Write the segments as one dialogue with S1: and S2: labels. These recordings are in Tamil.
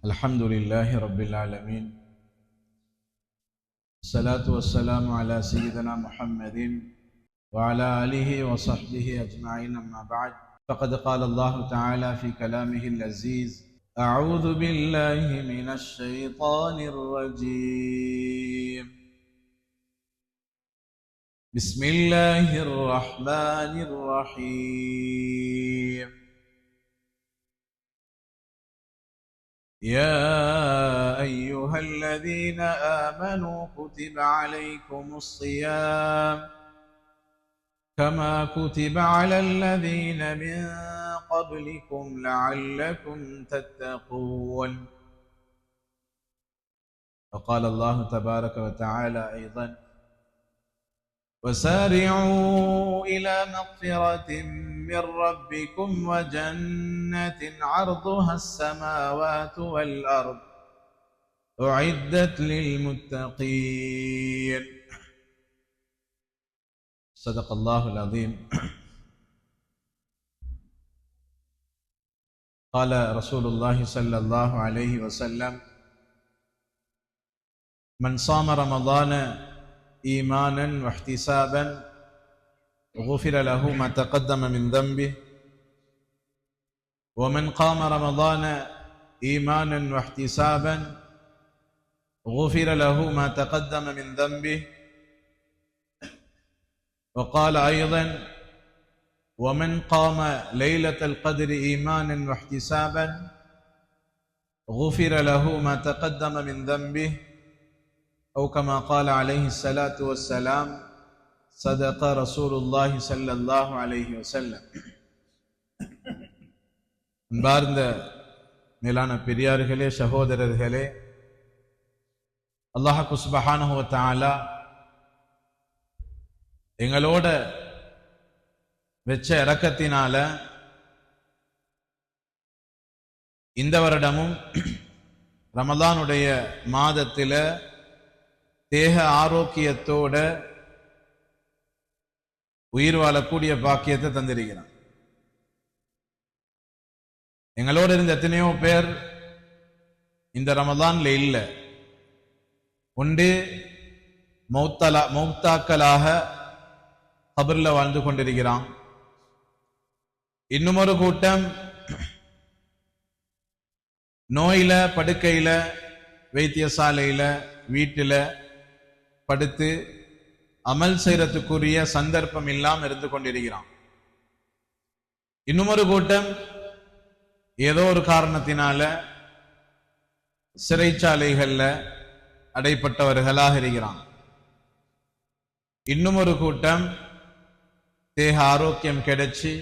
S1: الحمد لله رب العالمين، الصلاة والسلام على سيدنا محمد وعلى آله وصحبه أجمعين، أما بعد، فقد قال الله تعالى في كلامه العزيز: أعوذ بالله من الشيطان الرجيم، بسم الله الرحمن الرحيم. يا أيها الذين آمنوا كتب عليكم الصيام كما كتب على الذين من قبلكم لعلكم تتقون. وقال الله تبارك وتعالى أيضا: وسارعوا إلى مغفرة من ربكم وجنة عرضها السماوات والأرض أعدت للمتقين. صدق الله العظيم. قال رسول الله صلى الله عليه وسلم: من صام رمضان إيمانا واحتسابا غفر له ما تقدم من ذنبه، ومن قام رمضان إيمانا واحتسابا غفر له ما تقدم من ذنبه. وقال أيضا: ومن قام ليلة القدر إيمانا واحتسابا غفر له ما تقدم من ذنبه، أو كما قال عليه الصلاة والسلام: صدق رسول الله صلى الله عليه وسلم. அன்பார்ந்த மேலான பெரியார்களே, சகோதரர்களே, அல்லாஹ் சுப்ஹானஹு வ தஆலா எங்களோட வெச்ச இரக்கத்தினால இந்த வருடமும் ரமலானுடைய மாதத்தில தேக ஆரோக்கியத்தோட உயிர் வாழக்கூடிய பாக்கியத்தை தந்திருக்கிறான். எங்களோட இருந்த எத்தனையோ பேர் இந்த ரமலான்ல இல்ல. ஒன்று மௌத்தாக்களாக கபர்ல வாழ்ந்து கொண்டிருக்கிறான். இன்னும் ஒரு கூட்டம் நோயில, படுக்கையில, வைத்தியசாலையில, வீட்டில படுத்து அமல் செய்யறதுக்குரிய சந்தர்ப்பம் இல்லாம இருந்து கொண்டிருக்கிறான். இன்னும் ஒரு கூட்டம் ஏதோ ஒரு காரணத்தினால சிறைச்சாலைகள்ல அடைப்பட்டவர்களாக இருக்கிறான். இன்னும் ஒரு கூட்டம் தேக ஆரோக்கியம் கிடைச்சி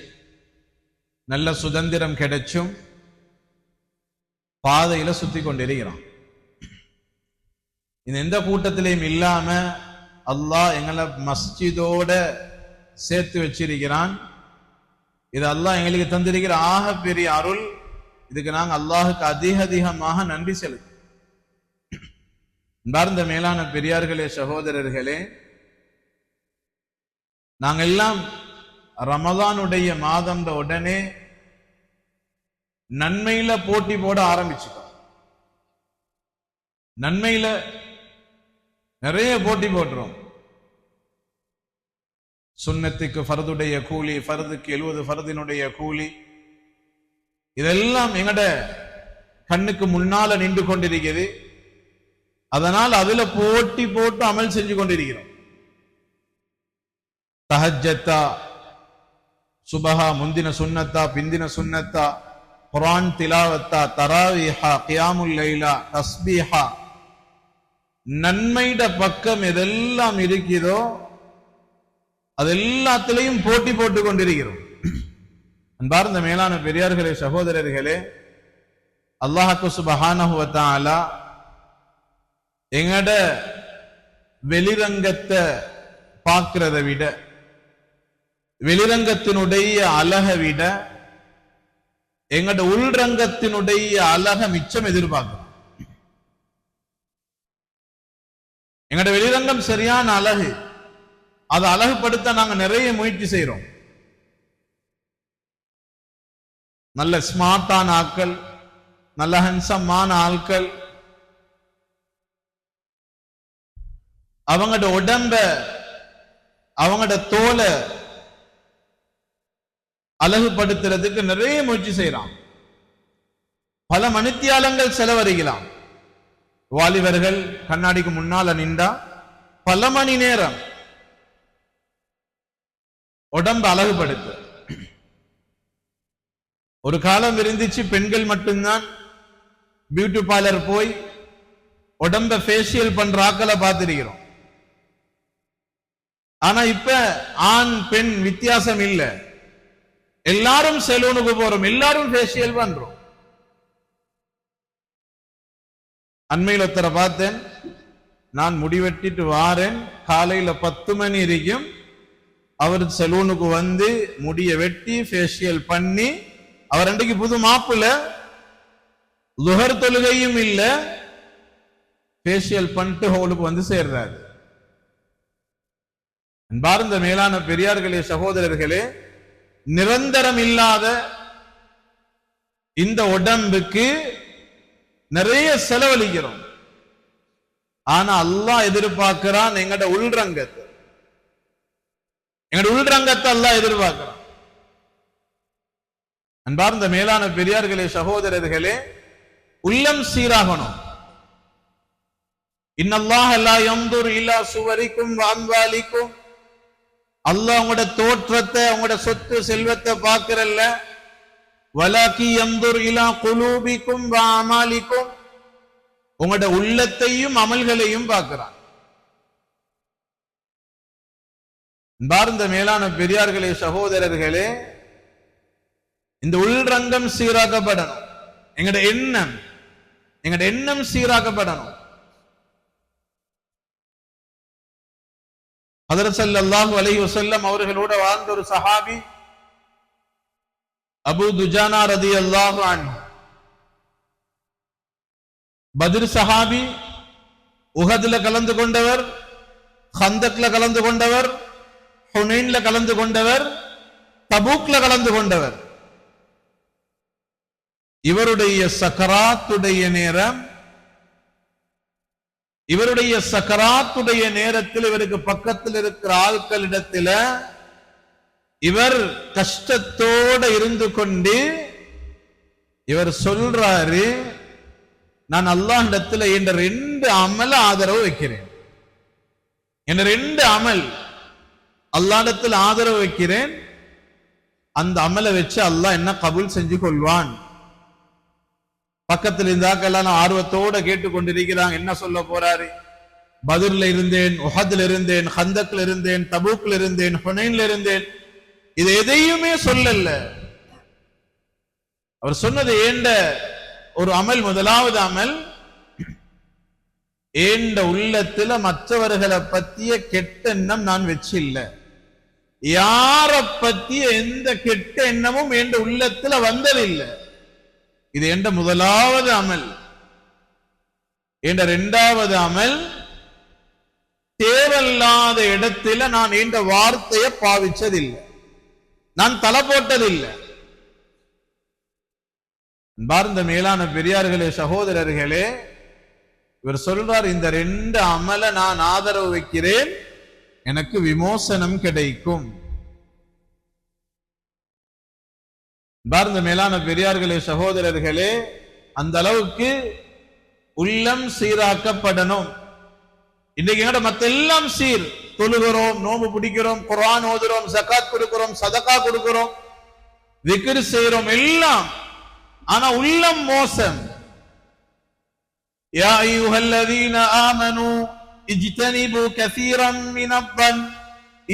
S1: நல்ல சுதந்திரம் கிடைச்சும் பாதையில சுத்தி கொண்டிருக்கிறான். இந்த எந்த கூட்டத்திலையும் இல்லாம அல்லாஹ் எங்களை மஸ்ஜிதோட சேர்த்து வச்சிருக்கிறான். இது அல்லாஹ் எங்களுக்கு தந்திருக்கிற ஆக பெரிய அருள். இதுக்கு நாங்க அல்லாஹுக்கு அதிகமாக நன்றி செலுத்து. அன்பார்ந்த மேலான பெரியார்களே, சகோதரர்களே, நாங்க எல்லாம் ரமலானுடைய மாதம் உடனே நன்மையில போட்டி போட ஆரம்பிச்சுட்டோம். நன்மையில நிறைய போட்டி போட்டுறோம். சுன்னத்துக்கு ஃபர்துடைய கூலி, ஃபர்துக்கு 70 ஃபர்தினுடைய கூலி, இதெல்லாம் எங்கட கண்ணுக்கு முன்னால நின்று கொண்டிருக்கிறது. அதனால் அதுல போட்டி போட்டு அமல் செஞ்சு கொண்டிருக்கிறோம். தஹஜ்ஜத்தா, சுபஹா, முந்தின சுன்னத்தா, பிந்தின சுன்னத்தா, குர்ஆன் திலாவத்தா, தராவீஹா, கியாமுல் லைலா, தஸ்பீஹா, நன்மைட பக்கம் எதெல்லாம் இருக்கிறதோ அது எல்லாத்திலையும் போட்டி போட்டு கொண்டிருக்கிறோம். அன்பார்ந்த மேலான பெரியார்களே, சகோதரர்களே, அல்லாஹ் சுப்ஹானஹு வ தஆலா எங்கட வெளிரங்கத்தை பார்க்கிறத விட, வெளிரங்கத்தினுடைய அழகை விட எங்கட உள்ரங்கத்தினுடைய அழக மிச்சம் எதிர்பார்க்கிறோம். எங்கட வெளிரங்கம் சரியான அழகு, அதை அழகுபடுத்த நாங்க நிறைய முயற்சி செய்யறோம். நல்ல ஸ்மார்ட்டான ஆட்கள், நல்ல ஹன்சமான ஆட்கள், அவங்களோட உடம்ப அவங்களோட தோலை அழகுபடுத்துறதுக்கு நிறைய முயற்சி செய்யறான். பல மணித்தியாலங்கள் செலவழிக்கலாம். வாலிபர்கள் கண்ணாடிக்கு முன்னால நின்றா பல மணி நேரம் உடம்ப அழகுபடுத்த. ஒரு காலம் இருந்துச்சு, பெண்கள் மட்டும்தான் பியூட்டி பார்லர் போய் உடம்ப ஃபேஷியல் பண்ற ஆக்களை பார்த்திருக்கிறோம். ஆனா இப்ப ஆண் பெண் வித்தியாசம் இல்லை, எல்லாரும் செலூனுக்கு போறோம், எல்லாரும் ஃபேஷியல் பண்றோம். அண்மையில் ஒருத்தரை பார்த்தேன், நான் முடிவெட்டிட்டு வாரேன், காலையில 10 மணி வரைக்கும் அவர் செலூனுக்கு வந்து முடிய வெட்டி ஃபேஷியல் பண்ணி, அவர் அன்றைக்கு புது மாப்பிள்ள, லுஹர் தொழுகையும் இல்ல, ஃபேஷியல் பண்ணிட்டு ஹோலுக்கு வந்து சேர்றாரு. அன்பார்ந்த மேலான பெரியார்களே, சகோதரர்களே, நிரந்தரம் இல்லாத இந்த உடம்புக்கு நிறைய செலவழிக்கிறோம். ஆனா அல்லாஹ் எதிர்பார்க்கிறான் எங்கட உள்ரங்கத்தை, எங்கட உள்ரங்கத்தை அல்லாஹ் எதிர்பார்க்கிறான். அன்பார்ந்த மேலான பெரியார்களே, சகோதரர்களே, உள்ளம் சீராகணும். இன்னல்லாஹ லா யன்துர் இலா சுவரிக்கும் வ அம்வாலிக்கும், அல்லாஹ் உங்களோட தோற்றத்தை, உங்களோட சொத்து செல்வத்தை பார்க்கிறல்ல, வலாக்கி யன்துர் இலா குலூபிக்கும் வ அமாலிக்கும், உங்களோட உள்ளத்தையும் அமல்களையும் பார்க்கிறான். அன்பார்ந்த மேலான பெரியார்களே, சகோதரர்களே, இந்த உள்ரங்கம் சீராக்கப்படணும். எங்கட எண்ணம் சீராக்கப்படணும். ஹஜ்ரத் ஸல்லல்லாஹு அலைஹி வஸல்லம் அவர்களோட வாழ்ந்த ஒரு சஹாபி அபூ துஜானா ரலியல்லாஹு அன்ஹு, பத்ர் சஹாபி, உஹதுல கலந்து கொண்டவர், கந்தக்ல கலந்து கொண்டவர், ஹுனைன்ல கலந்து கொண்டவர், தபூக்ல கலந்து கொண்டவர். இவருடைய சக்கராத்துடைய நேரம், இவருடைய சக்கராத்துடைய நேரத்தில் இவருக்கு பக்கத்தில் இருக்கிற ஆட்களிடத்தில் இவர் கஷ்டத்தோட இருந்து கொண்டு இவர் சொல்றாரு, நான் அல்லாஹ்விடத்தில் என்ற 2 அமல ஆதரவு வைக்கிறேன், என்ற 2 அமல் அல்லாஹ்விடத்தில் ஆதரவு வைக்கிறேன், அந்த அமலை வச்சு அல்லாஹ் என்ன கபூல் செஞ்சு கொள்வான். பக்கத்தில் இருந்தாக்கெல்லாம் ஆர்வத்தோட கேட்டுக்கொண்டிருக்கிறாங்க, என்ன சொல்ல போறாரு. பத்ர்ல இருந்தேன், உஹதுல இருந்தேன், கந்தக்ல இருந்தேன், தபூக்ல இருந்தேன், ஹுனைன்ல இருந்தேன், இது எதையுமே சொல்லல. அவர் சொன்னது ஏண்ட ஒரு அமல், முதலாவது அமல், ஏண்ட உள்ளத்துல மற்றவர்களை பத்திய கெட்ட எண்ணம் நான் வச்சு இல்ல, யார பத்திய எந்த கெட்ட எண்ணமும் என்ற உள்ளத்துல வந்ததில்லை. இது என்ற முதலாவது அமல். என்ற 2வது அமல், தேவையில்லாத இடத்துல நான் என்ற வார்த்தையை பாவிச்சதில்லை, நான் தலை போட்டதில்லை. அன்பார்ந்த மேலான பெரியார்களே, சகோதரர்களே, இவர் சொல்றார், இந்த 2 அமல நான் ஆதரவு வைக்கிறேன், எனக்கு விமோசனம் கிடைக்கும். பார்ந்த மேலான பெரியார்களே, சகோதரர்களே, அந்த அளவுக்கு உள்ளம் சீராக்கப்படணும். இன்றைக்கு எங்கட மத்த எல்லாம் சீர், தொழுகிறோம், நோம்பு பிடிக்கிறோம், குர்ஆன் ஓதுறோம், ஜகாத் கொடுக்கிறோம், சதகா கொடுக்கிறோம், திக்ர் செய்றோம், எல்லாம். ஆனா உள்ளம் மோசம். யா அய்யுஹல்லதீன ஆமனூ இஜ்தனிபு கஸீரன் மினல்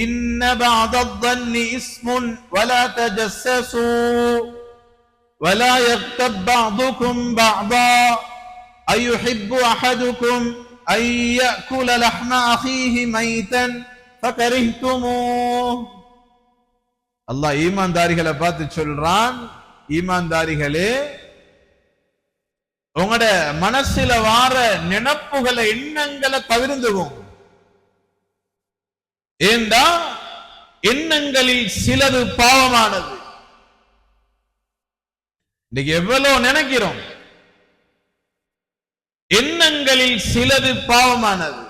S1: إن بعض الظن اسم ولا تجسسوا ولا يغتب بعضكم بعضا أيحب أحدكم أن يأكل لحم أخيه ميتا فكرهتموه. அல்லாஹ் ஈமான்தாரிகளை பார்த்து சொல்றான், ஈமான்தாரிகளே, உங்களோட மனசுல வார நினைப்புகளை, எண்ணங்களை தவிர்த்துவோம். ஏண்டா எண்ணங்களில் சிலது பாவமானது. இன்னைக்கு எவ்வளவு நினைக்கிறோம், எண்ணங்களில் சிலது பாவமானது.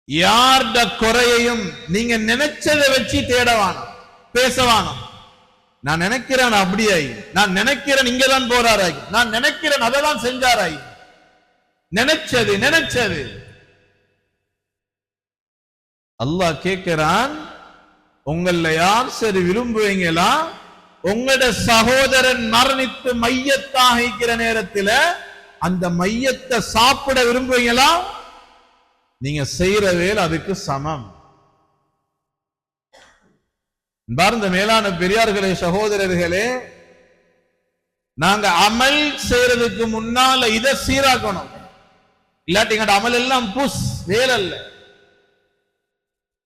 S1: யார்ட குறையையும் நீங்க நினைச்சதை வச்சு தேடவானம், பேசவானம். நான் நினைக்கிறேன் அப்படியாயி, நான் நினைக்கிறேன் இங்கதான் போறாராயி, நான் நினைக்கிறேன் அதெல்லாம் செஞ்சாராயி. நினைச்சது அல்லாஹ் கேட்கிறான், உங்கள யார் சரி விரும்புவீங்களா? உங்களோட சகோதரன் மரணித்து மையத்தாக இருக்கிற நேரத்தில் அந்த மையத்தை சாப்பிட விரும்புவீங்களா? நீங்க செய்யற வேலை அதுக்கு சமம். பார்ந்த மேலான பெரியார்களே, சகோதரர்களே, நாங்க அமல் செய்யறதுக்கு முன்னால இதை சீராக்கணும். இல்லாட்டி எங்கட அமல் எல்லாம் புஷ் வேலை அல்ல.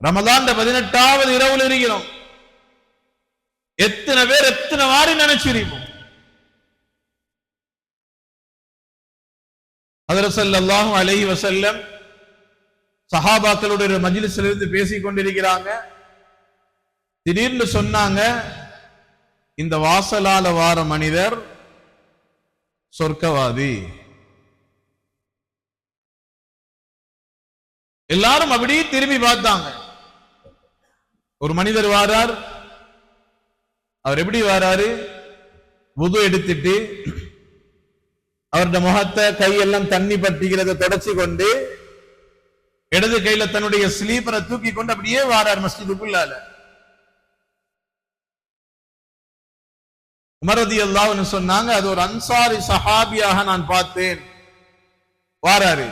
S1: ரமலான் 18வது இரவுல இருக்கிறோம். எத்தனை பேர் எத்தனை வாரி நினைச்சிருப்போம். ஹஜ்ரத் ஸல்லல்லாஹு அலைஹி வஸல்லம் சஹாபாக்களுடைய மஜ்லிஸ்ல இருந்து பேசிக் கொண்டிருக்கிறாங்க. திடீர்னு சொன்னாங்க, இந்த வாசலால வார மனிதர் சொர்க்கவாதி. எல்லாரும் அப்படியே திரும்பி பார்த்தாங்க. ஒரு மனிதர் வாரார். அவர் எப்படி வாராரு? வுது எடுத்துட்டு அவருடைய முகத்தை கையெல்லாம் தண்ணி பட்டிக்கிறத தொடச்சி கொண்டு இடது கையில தன்னுடைய ஸ்லீப்பரை தூக்கி கொண்டு அப்படியே வாரார் மஸ்ஜிதுக்குள்ளால. உமர் ரலியல்லாஹு அன்ஹு சொன்னாங்க, அது ஒரு அன்சாரி சஹாபியாக நான் பார்த்தேன். வாராரு.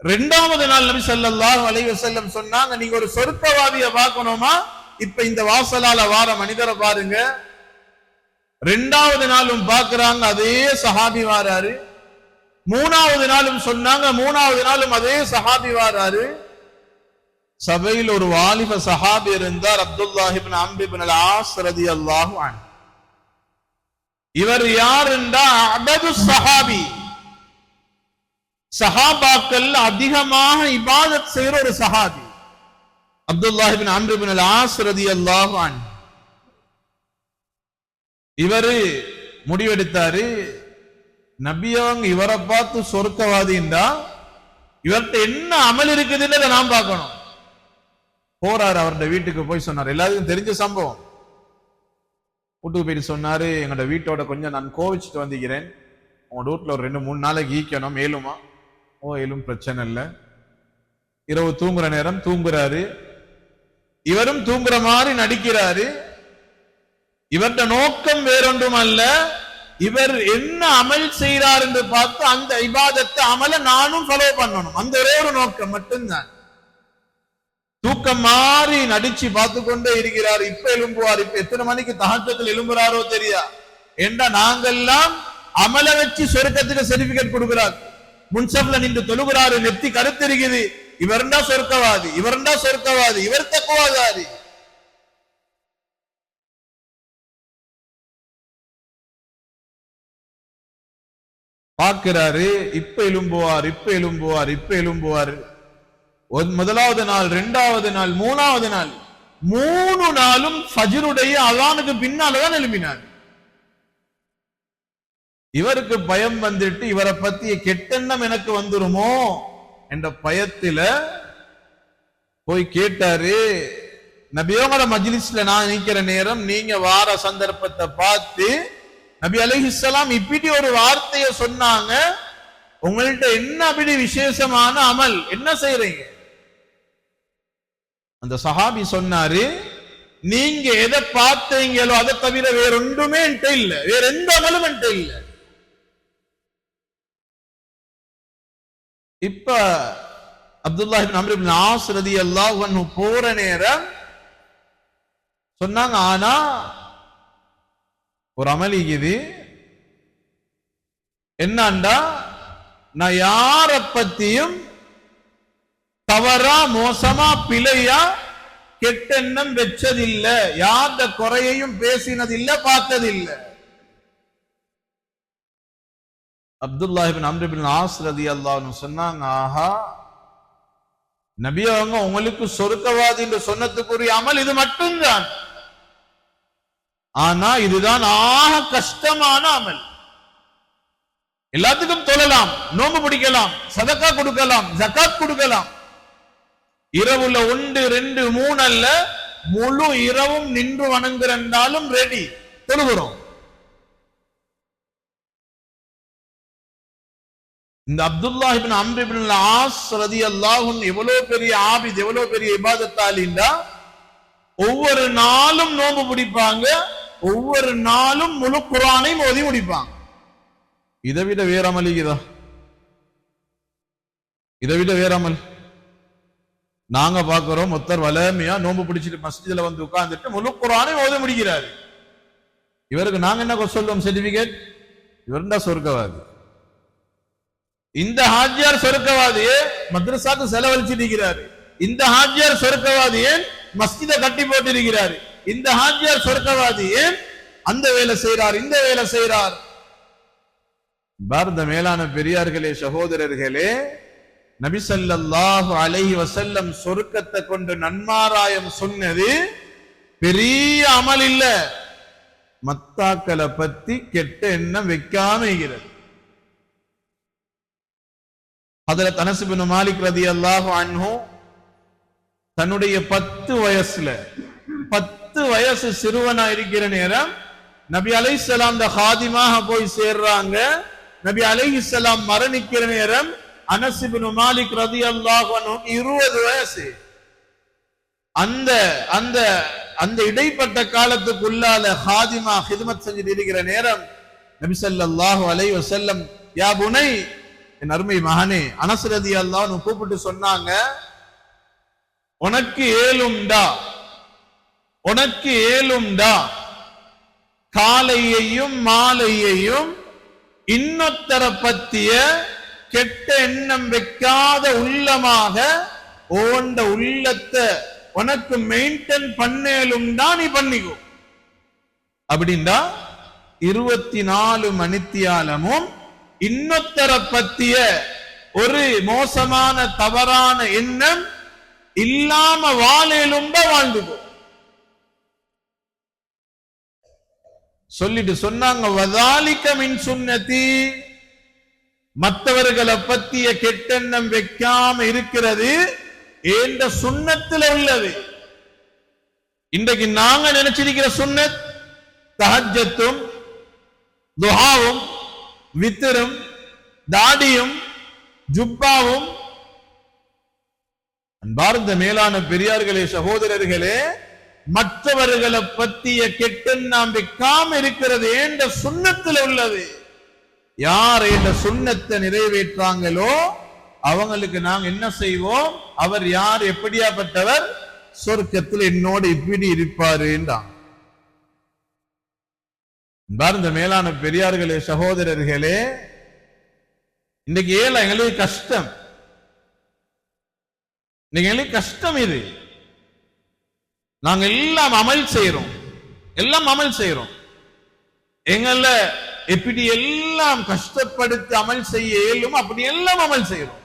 S1: இரண்டாவது நாள் நபி ஸல்லல்லாஹு அலைஹி வஸல்லம் சொன்னாங்க, நீங்க ஒரு சொர்க்கவாதியை பார்க்கணுமா? இப்ப இந்த வாசலால வார மனிதரை பாருங்க. இரண்டாவது நாளும் பார்க்கிறாங்க, அதே சஹாபி வாராரு. மூணாவது நாளும் சொன்னாங்க, மூணாவது நாளும் அதே சஹாபி வாராரு. சபையில் ஒரு வாலிப சஹாபி இருந்தார், அப்துல்லாஹ் இப்னு அம்ர் இப்னு அல்-ஆஸ் ரலியல்லாஹு அன்ஹு. இவர் யார் என்றா அபது சஹாபி. சஹாபாக்கள் அதிகமாக இபாதத் செய்யற ஒரு சஹாபி அப்துல்லாஹ் இப்னு அம்ர் இப்னு அல்-ஆஸ் ரலியல்லாஹு அன்ஹு. இவரு முடிவெடுத்தாரு, நபியவங்க இவரை பார்த்து சொர்க்கவாதின்றா இவர்கிட்ட என்ன அமல் இருக்குதுன்னு நான் பார்க்கணும். போறாரு, அவருடைய வீட்டுக்கு போய் சொன்னார். எல்லாருக்கும் தெரிஞ்ச சம்பவம். வீட்டுக்கு போயிட்டு சொன்னாரு, எங்களோட வீட்டோட கொஞ்சம் நான் கோவிச்சுட்டு வந்துக்கிறேன், உங்களோட வீட்டுல ஒரு 2-3 நாளைக்கு ஈக்கணும், ஏழுமா? ஓ, ஏழும் பிரச்சனை இல்லை. இரவு தூங்குற நேரம் தூங்குறாரு. இவரும் தூங்குற மாதிரி நடிக்கிறாரு. இவருடைய நோக்கம் வேறொன்றும் அல்ல, இவர் என்ன அமல் செய்கிறார் என்று பார்த்து அந்த இபாதத்தை அமல நானும் ஃபாலோ பண்ணணும். அந்த ஒரே ஒரு நோக்கம் மட்டும்தான். தூக்கம் மாறி நடிச்சு பார்த்து கொண்டே இருக்கிறார். இப்ப எழும்புவார். இப்ப எத்தனை மணிக்கு தஹஜ்ஜுதில் எழும்புறாரோ தெரியா. ஏண்டா நாங்கெல்லாம் அமல வச்சு சொர்க்கத்துக்கு சர்டிபிகேட் கொடுக்கிறார். முன்சப்ல நின்று தொழுகிறாரு, நெத்தி கருத்து இருக்குது. இவர்ண்டா சொர்க்கவாதி, இவர்ண்டா சொர்க்கவாதி, இவர் தக்குவாதாரி. பார்க்கிறாரு, இப்ப எழும்புவார், இப்ப எழும்புவார், இப்ப எழும்புவார். முதலாவது நாள், 2வது நாள், 3வது நாள், 3 நாளும் ஃபஜ்ருடைய அலானுக்கு பின்னால்தான் எழுப்பினார். இவருக்கு பயம் வந்துட்டு, இவரை பத்திய கெட்டெண்ணம் எனக்கு வந்துருமோ என்ற பயத்தில போய் கேட்டாரு, நபியோட மஜ்லிஸ்ல நான் நிக்கிற நேரம் நீங்க வார சந்தர்ப்பத்தை பார்த்து நபி அலைஹிஸ்ஸலாம் இப்படி ஒரு வார்த்தையை சொன்னாங்க, உங்கள்ட்ட என்ன அப்படி விசேஷமான அமல் என்ன செய்றீங்க? அந்த சஹாபி சொன்னாரு, நீங்க எதை பார்த்தீங்களோ அதை தவிர வேற ஒன்றுமே என்கிட்ட இல்ல, வேற எந்த அமலும் என்கிட்ட இல்ல. இப்ப அப்துல்லாஹ் இப்னு அம்ர் இப்னு ஆஸ் ரலியல்லாஹு அன்ஹு போற நேரம் சொன்னாங்க, ஆனா ஒரு அமல் இருக்குது. என்னண்டா, நான் யார பத்தியும் தவறா மோசமா பிழையா கெட்டெண்ணம் வச்சதில்ல, யார்ட குறையையும் பேசினதில்லை, பார்த்ததில்லை. அப்துல்லாஹ் இப்னு அம்ர் இப்னு ஆஸ் ரலியல்லாஹு அன்ஹு சொன்னாங்க, ஆஹா, நபி அவங்க உங்களுக்கு சொர்க்கவாதி என்று சொன்னதுக்குரிய அமல் இது மட்டும்தான். ஆனா இதுதான் ஆக கஷ்டமான அமல். எல்லாத்துக்கும் தொழலாம், நோம்பு பிடிக்கலாம், சதக்கா கொடுக்கலாம், ஜகாத் கொடுக்கலாம். இரவுல 1, 2, 3 அல்ல, முழு இரவும் நின்று வணங்குறாலும் ரெடி, தொழுகிறோம். இந்த அப்துல்லாஹ் இப்னு அம்ர் இப்னு ஆஸ் ரலியல்லாஹு அன்ஹு எவ்வளவு பெரிய ஆபித், எவ்வளவு பெரிய இபாதத்தாலிண்டா, ஒவ்வொரு நாளும் நோன்பு பிடிப்பாங்க, ஒவ்வொரு நாளும் முழு குர்ஆனையும் ஓதி முடிப்பாங்க. இதை விட வேற அமல் இருக்குதா? இதை விட வேற அமல் நாங்க பார்க்கிறோம். ஒருத்தர் வளமையா நோன்பு பிடிச்சிட்டு மஸ்ஜிதுல வந்து உட்கார்ந்துட்டு முழு குர்ஆனை ஓத முடிக்கிறாரு. இவருக்கு நாங்க என்ன சொல்லுவோம்? சர்டிபிகேட். இவர்டா சொர்க்கவாதி. இந்த ஹாஜியார் சொர்க்கவாதியே மദ്രസാக்கு செலவழிச்சிட்டு இருக்கிறாரு. இந்த ஹாஜியார் சொர்க்கவாதியே மஸ்ஜிதை கட்டி போட்டு இருக்கிறாரு. இந்த ஹாஜியார் சொர்க்கவாதியே அந்த வேலை செய்யறார், இந்த வேலை செய்யறார். பாரத மேலான பெரியார்களே, சகோதரர்களே, நபி ஸல்லல்லாஹு அலைஹி வஸல்லம் சொர்க்கத்தை கொண்டு நன்மாராயம் சொன்னது பெரிய அமல் இல்ல, மத்தாக்களை பத்தி கெட்ட எண்ணம் வைக்காம இருக்கிறது. ஹஜ்ரத் அனஸ் இப்னு மாலிக் ரலியல்லாஹு அன்ஹு தன்னுடைய 10 வயசு சிறுவனா இருக்கிற நேரம் நபி அலைஹிஸ்ஸலாம் ஹாதிமாக போய் சேர்றாங்க. நபி அலைஹிஸ்ஸலாம் மரணிக்கிற நேரம் அனஸ் இப்னு மாலிக் ரலியல்லாஹு அன்ஹு 20 வயசு. அந்த அந்த அந்த இடைப்பட்ட காலத்துக்குள்ளால ஹாதிமா ஹிதமத் செஞ்சிட்டு இருக்கிற நேரம் நபி ஸல்லல்லாஹு அலைஹி வஸல்லம், யா புனை, என் அருமை மகனே, அனஸ் ரலியல்லாஹு அன்ஹு கூப்பிட்டு சொன்னாங்க, உனக்கு ஏலும்டா காலையையும் மாலையையும் இன்னொத்தர பத்திய கெட்ட எண்ணம் வைக்காத உள்ளமாக ஓண்ட உள்ளத்தை உனக்கு மெயின்டைன் பண்ணேலும்டா, நீ பண்ணிக்கோ. அப்படின்டா 24 மணித்தியாலமும் இன்னொத்தர பத்திய ஒரு மோசமான தவறான எண்ணம் இல்லாம வாழேலும்டா, வாழ்ந்துக்கோ சொல்லிட்டு சொன்னாங்க, வதாலிக மின் சுன்னதி, மற்றவர்களை பத்திய கெட்டெண்ணம் வைக்காம இருக்கிறது என்ற சுன்னத்துல உள்ளது. இன்றைக்கு நாங்க நினைச்சிருக்கிற சுன்னத் தஹஜ்ஜத்தும் துஹாவும் வித்ரும் தாடியும் ஜுப்பாவும். அன்பார்ந்த மேலான பெரியார்களே, சகோதரர்களே, மற்றவர்களை பத்திய கெட்டெண்ணம் வைக்காம இருக்கிறது என்ற சுன்னத்துல உள்ளது. யார் என்ற சுன்னத்தை நிறைவேற்றாங்களோ அவங்களுக்கு நாங்க என்ன செய்வோம்? அவர் யார், எப்படியாப்பட்டவர், சொர்க்கத்தில் என்னோடு இப்படி இருப்பாரு என்றான். இந்த மேலான பெரியார்களே, சகோதரர்களே, இன்னைக்கு ஏல எங்களுக்கு கஷ்டம், இன்னைக்கு எங்களுக்கு கஷ்டம். இது நாங்க எல்லாம் அமல் செய்யறோம், எங்கள எப்படி எல்லாம் கஷ்டப்படுத்தி அமல் செய்ய இயலும் அப்படி எல்லாம் அமல் செய்யறோம்.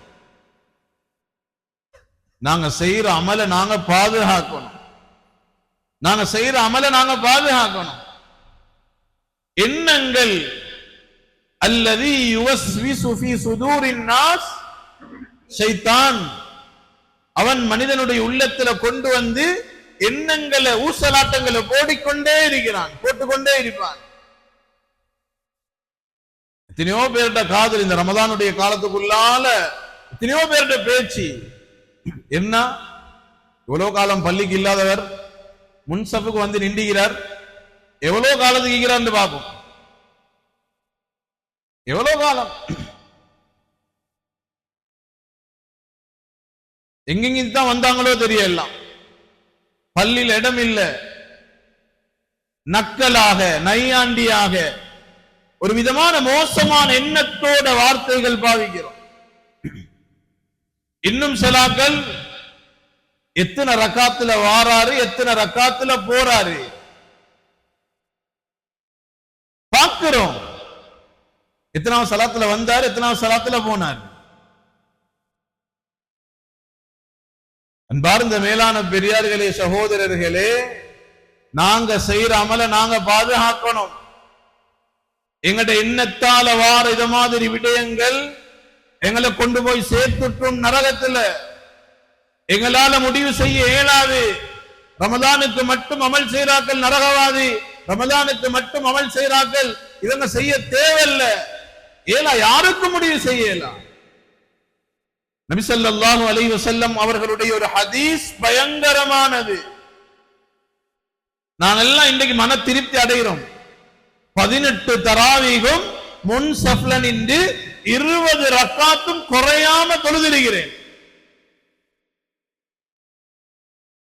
S1: நாங்க செய்யற அமலை நாங்க பாதுகாக்கணும். எண்ணங்கள் அல்லதி யுவஸ்விசு ஃபீ சுதூரின் நாஸ், ஷைத்தான் அவன் மனிதனுடைய உள்ளத்துல கொண்டு வந்து எண்ணங்களை, ஊசலாட்டங்களை போட்டுக்கொண்டே இருப்பான். எத்தனையோ பேர்கிட்ட காதல் இந்த ரமதானுடைய காலத்துக்குள்ளால எத்தனையோ பேர்கிட்ட பேச்சு என்ன, எவ்வளவு காலம் பள்ளிக்கு இல்லாதவர் முன்சப்புக்கு வந்து நின்றுகிறார், எவ்வளவு காலத்துக்கு இருக்கிறார் பார்ப்போம். எவ்வளவு காலம் எங்கெங்கதான் வந்தாங்களோ தெரியல, பள்ளியில் இடம் இல்ல, நக்கலாக நையாண்டியாக ஒரு விதமான மோசமான எண்ணத்தோட வார்த்தைகள் பாவிக்கிறோம். இன்னும் சிலாக்கள் எத்தனை ரக்காத்துல வாராரு, எத்தனை ரக்காத்துல போறாரு பார்க்கிறோம். எத்தனாவது சலாத்துல வந்தாரு, எத்தனாவது சலாத்துல போனார். அன்பார்ந்த மேலான பெரியார்களே, சகோதரர்களே, நாங்க செய்யற அமல நாங்க பாதுகாக்கணும். எங்கட எண்ணத்தால வார இத மாதிரி விடயங்கள் எங்களை கொண்டு போய் சேர்த்துட்டும் நரகத்துல. எங்களால முடிவு செய்ய இயலாது. ரமதானுக்கு மட்டும் அமல் செய்றார்கள் நரகவாதி, ரமதானுக்கு மட்டும் அமல் செய்றார்கள் இவங்க செய்ய தேவையில்லை. ஏலா யாருக்கும் முடிவு செய்ய இயலாம். நபி ஸல்லல்லாஹு அலைஹி வஸல்லம் அவர்களுடைய ஒரு ஹதீஸ் பயங்கரமானது. நாங்கெல்லாம் இன்றைக்கு மன திருப்தி அடைகிறோம். 18 தராவீகும் முன் சஃப்ல நின்று 20 ரக்காத்தும் குறையாம தொழுதிருக்கிறேன்.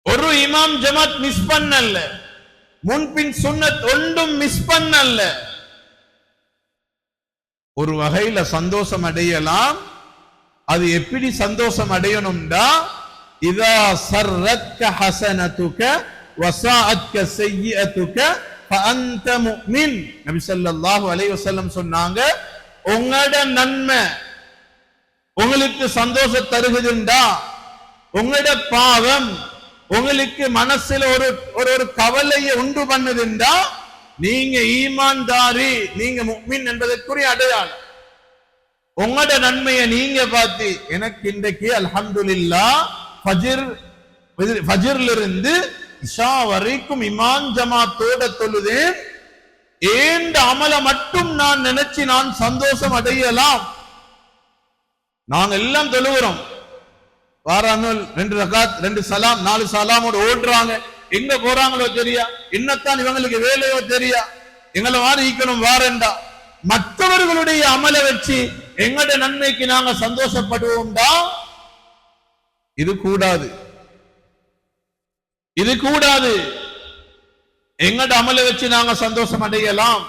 S1: ஒரு இமாம் ஜமாத் மிஸ் பண்ணல, முன்பின் சுன்னத் ஒன்றும் மிஸ் பண்ணல. ஒரு வகையில சந்தோஷம் அடையலாம். அது எப்படி சந்தோஷம் அடையணும்டா, இதா சர்ரத்க ஹஸனதுக வஸாஅத்க ஸய்யிஅதுக ஃபஅன்த முஃமின். நபி ஸல்லல்லாஹு அலைஹி வஸல்லம் சொன்னாங்க, உங்களோட நன்மை உங்களுக்கு சந்தோஷம் தருகுதுண்டா, உங்களோட பாவம் உங்களுக்கு மனசுல ஒரு கவலையை உண்டு பண்ணுதுண்டா, நீங்க ஈமான்தாரி, நீங்க முஃமின் என்பதற்குரிய அடையாளம். உங்களோட நன்மையை நீங்க பார்த்து எனக்கு இன்றைக்கு அல்ஹம்துலில்லாஹ் ஃபஜ்ர்ல இருந்து இஷா வரைக்கும் இமாம் ஜமாத்தோட தொழுதேன், ஏண்ட அமல மட்டும் நான் நினைச்சு நான் சந்தோஷம் அடையலாம். நாங்க எல்லாம் தொழுகிறோம், வாராமல் 2 ரகாத் 2 சலாம் 4 சலாமோட ஓடுறாங்க. எங்க போறாங்களோ தெரியா, என்னத்தான் இவங்களுக்கு வேலையோ தெரியா, எங்களை வாரி ஈக்கணும் வாரண்டா. மற்றவர்களுடைய அமல வச்சு எங்கட நன்மைக்கு நாங்க சந்தோஷப்படுவோம்டா, இது கூடாது, இது கூடாது. எங்கட அமல வச்சு நாங்க சந்தோஷம் அடையலாம்,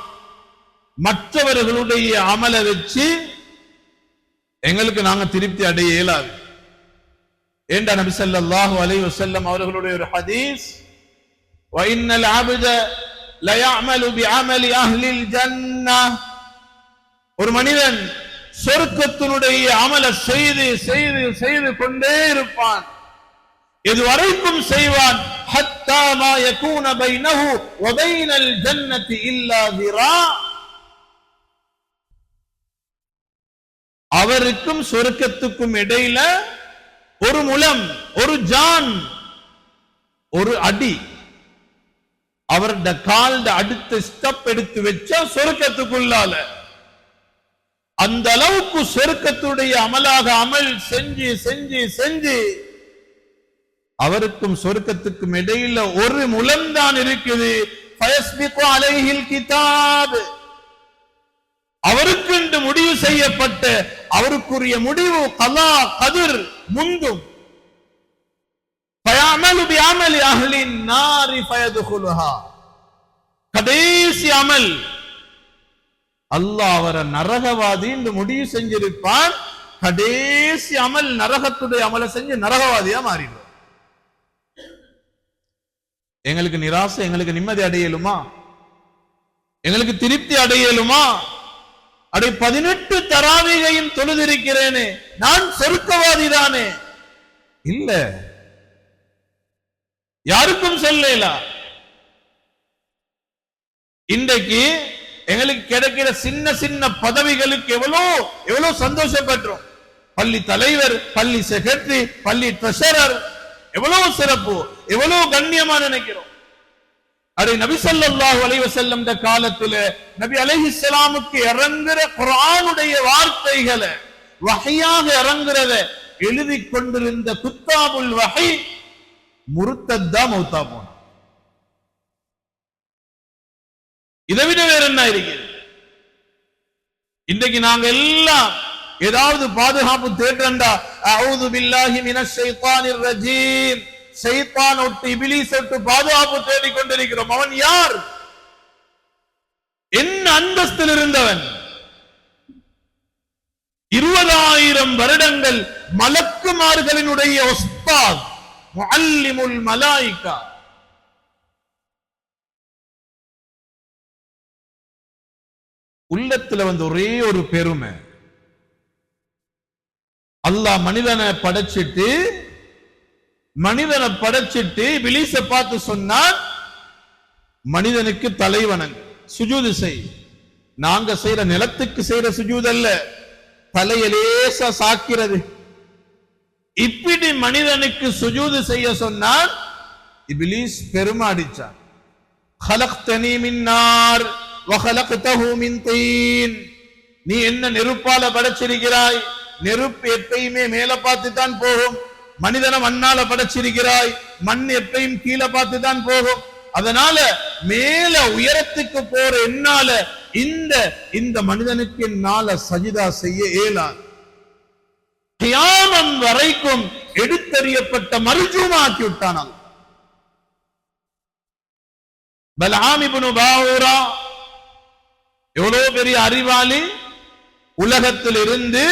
S1: மற்றவர்களுடைய அமல வச்சு எங்களுக்கு நாங்க திருப்தி அடைய இயலாது. ஏண்டா நபி ஸல்லல்லாஹு அலைஹி வஸல்லம் அவர்களுடைய ஒரு ஹதீஸ், வ இன்னல் அப்த ல يعمل بعمل اهل الجنه. ஒரு மனிதன் சொர்க்கத்தினுடைய அமல செய்து செய்து செய்து கொண்டே இருப்பான். இதுவரைக்கும் செய்வான், ஹத்தா மா யகூன பைனஹு வ பைனல் ஜன்னதி இல்லா ذிரா. அவருக்கும் சொர்க்கத்துக்கும் இடையில ஒரு முலம், ஒரு ஜான், ஒரு அடி. அவருடைய கால்ட அடுத்த ஸ்டெப் எடுத்து வச்சா சொர்க்கத்துக்குள்ளால. அந்த அளவுக்கு சொர்க்கத்துடைய அமலாக அமல் செஞ்சு செஞ்சு செஞ்சு அவருக்கும் சொர்க்கத்துக்கும் இடையில ஒரு முலம் தான் இருக்குது. ஃபயஸ்பிகு அலைஹில் கிதாப். அவருக்கு என்று முடிவு செய்யப்பட்ட அவருக்குரிய முடிவு கலா கதிர் முந்தும். ஃபயஅமலு பிஅமலி அஹ்லின் நாரி ஃபயதுகுலுஹா. கடைசி அமல் அல்லாஹ் அவரை நரகவாதி என்று முடிவு செஞ்சிருப்பான். கடைசி அமல் நரகத்துடைய அமலை செஞ்சு நரகவாதியா மாறிடும். எங்களுக்கு நிராசை, எங்களுக்கு நிம்மதி அடையலுமா, எங்களுக்கு திருப்தி அடையலுமா? அடை 18 தராவீகையும் தொழுதிருக்கிறேனே, நான் சொர்க்கவாதி தானே? இல்ல, யாருக்கும் சொல்லல. இன்றைக்கு எங்களுக்கு கிடைக்கிற சின்ன சின்ன பதவிகளுக்கு எவ்வளவு சந்தோஷப்பட்டோம். பள்ளி தலைவர், பள்ளி செக்ரட்டரி, பள்ளி ட்ரெஷரர், எவ்வளவு சிறப்பு, எவ்வளவு கண்ணியமா நினைக்கிறோம். அடே நபி ஸல்லல்லாஹு அலைஹி வஸல்லம் காலத்துல நபி அலைஹிஸ்ஸலாமுக்கு இறங்குற குர்ஆனுடைய வார்த்தைகளை வஹியாக இறங்குறத எழுதி கொண்டிருந்த குத்தாபுல் வஹி முர்த்தத்தா மௌத்தா போனான். இதை விட வேற என்ன இருக்குது? இன்றைக்கு நாங்க எல்லாம் ஏதாவது பாதுகாப்பு தேட்டண்டா, அஊது பில்லாஹி மினஷ் ஷைத்தானிர் ரஜீம், ஷைத்தான் ஒட்டு இப்லீஸ் ஒட்டு பாதுகாப்பு தேடிக் கொண்டிருக்கிறோம். அவன் யார்? என்ன அந்தஸ்தில் இருந்தவன்? 20,000 வருடங்கள் மலக்குமார்களினுடைய உஸ்தாத், முஅல்லிமுல் மலாயிகா. உள்ளத்துல வந்து ஒரே ஒரு பெருமை, அல்லாஹ் மனிதனை படைச்சிட்டு இப்லீஸை பார்த்து சொன்னான், மனிதனுக்கு தலை வணங்கு, சுஜூது செய். நாங்க செய்யற நிலத்துக்கு செய்யற சுஜூது அல்ல, தலைய லேசா சாக்கிறது. இப்படி மனிதனுக்கு சுஜூது செய்ய சொன்னான். இப்லீஸ் பெருமாடிச்சான். خلقتني من نار وخلقته من طين. நீ என்ன நெருப்பால படைச்சிருக்கிறாய், நெருப்பு எப்பயுமே மேல பார்த்து தான் போகும். மனிதனை மண்ணால படைச்சிருக்கிறாய், மண் எப்பயும் கீழே பார்த்து தான் போகும். அதனால மேல உயரத்துக்கு போற என்னால இந்த மனிதனுக்கு என்னால சஜிதா செய்ய இயலாது. கியாமம் வரைக்கும் எடுத்தறியப்பட்ட மர்ஜூமாக்கி விட்டான். பல்ஆம் இப்னு பாஊரா எவ்வளவு பெரிய அறிவாளி, உலகத்தில் இருந்து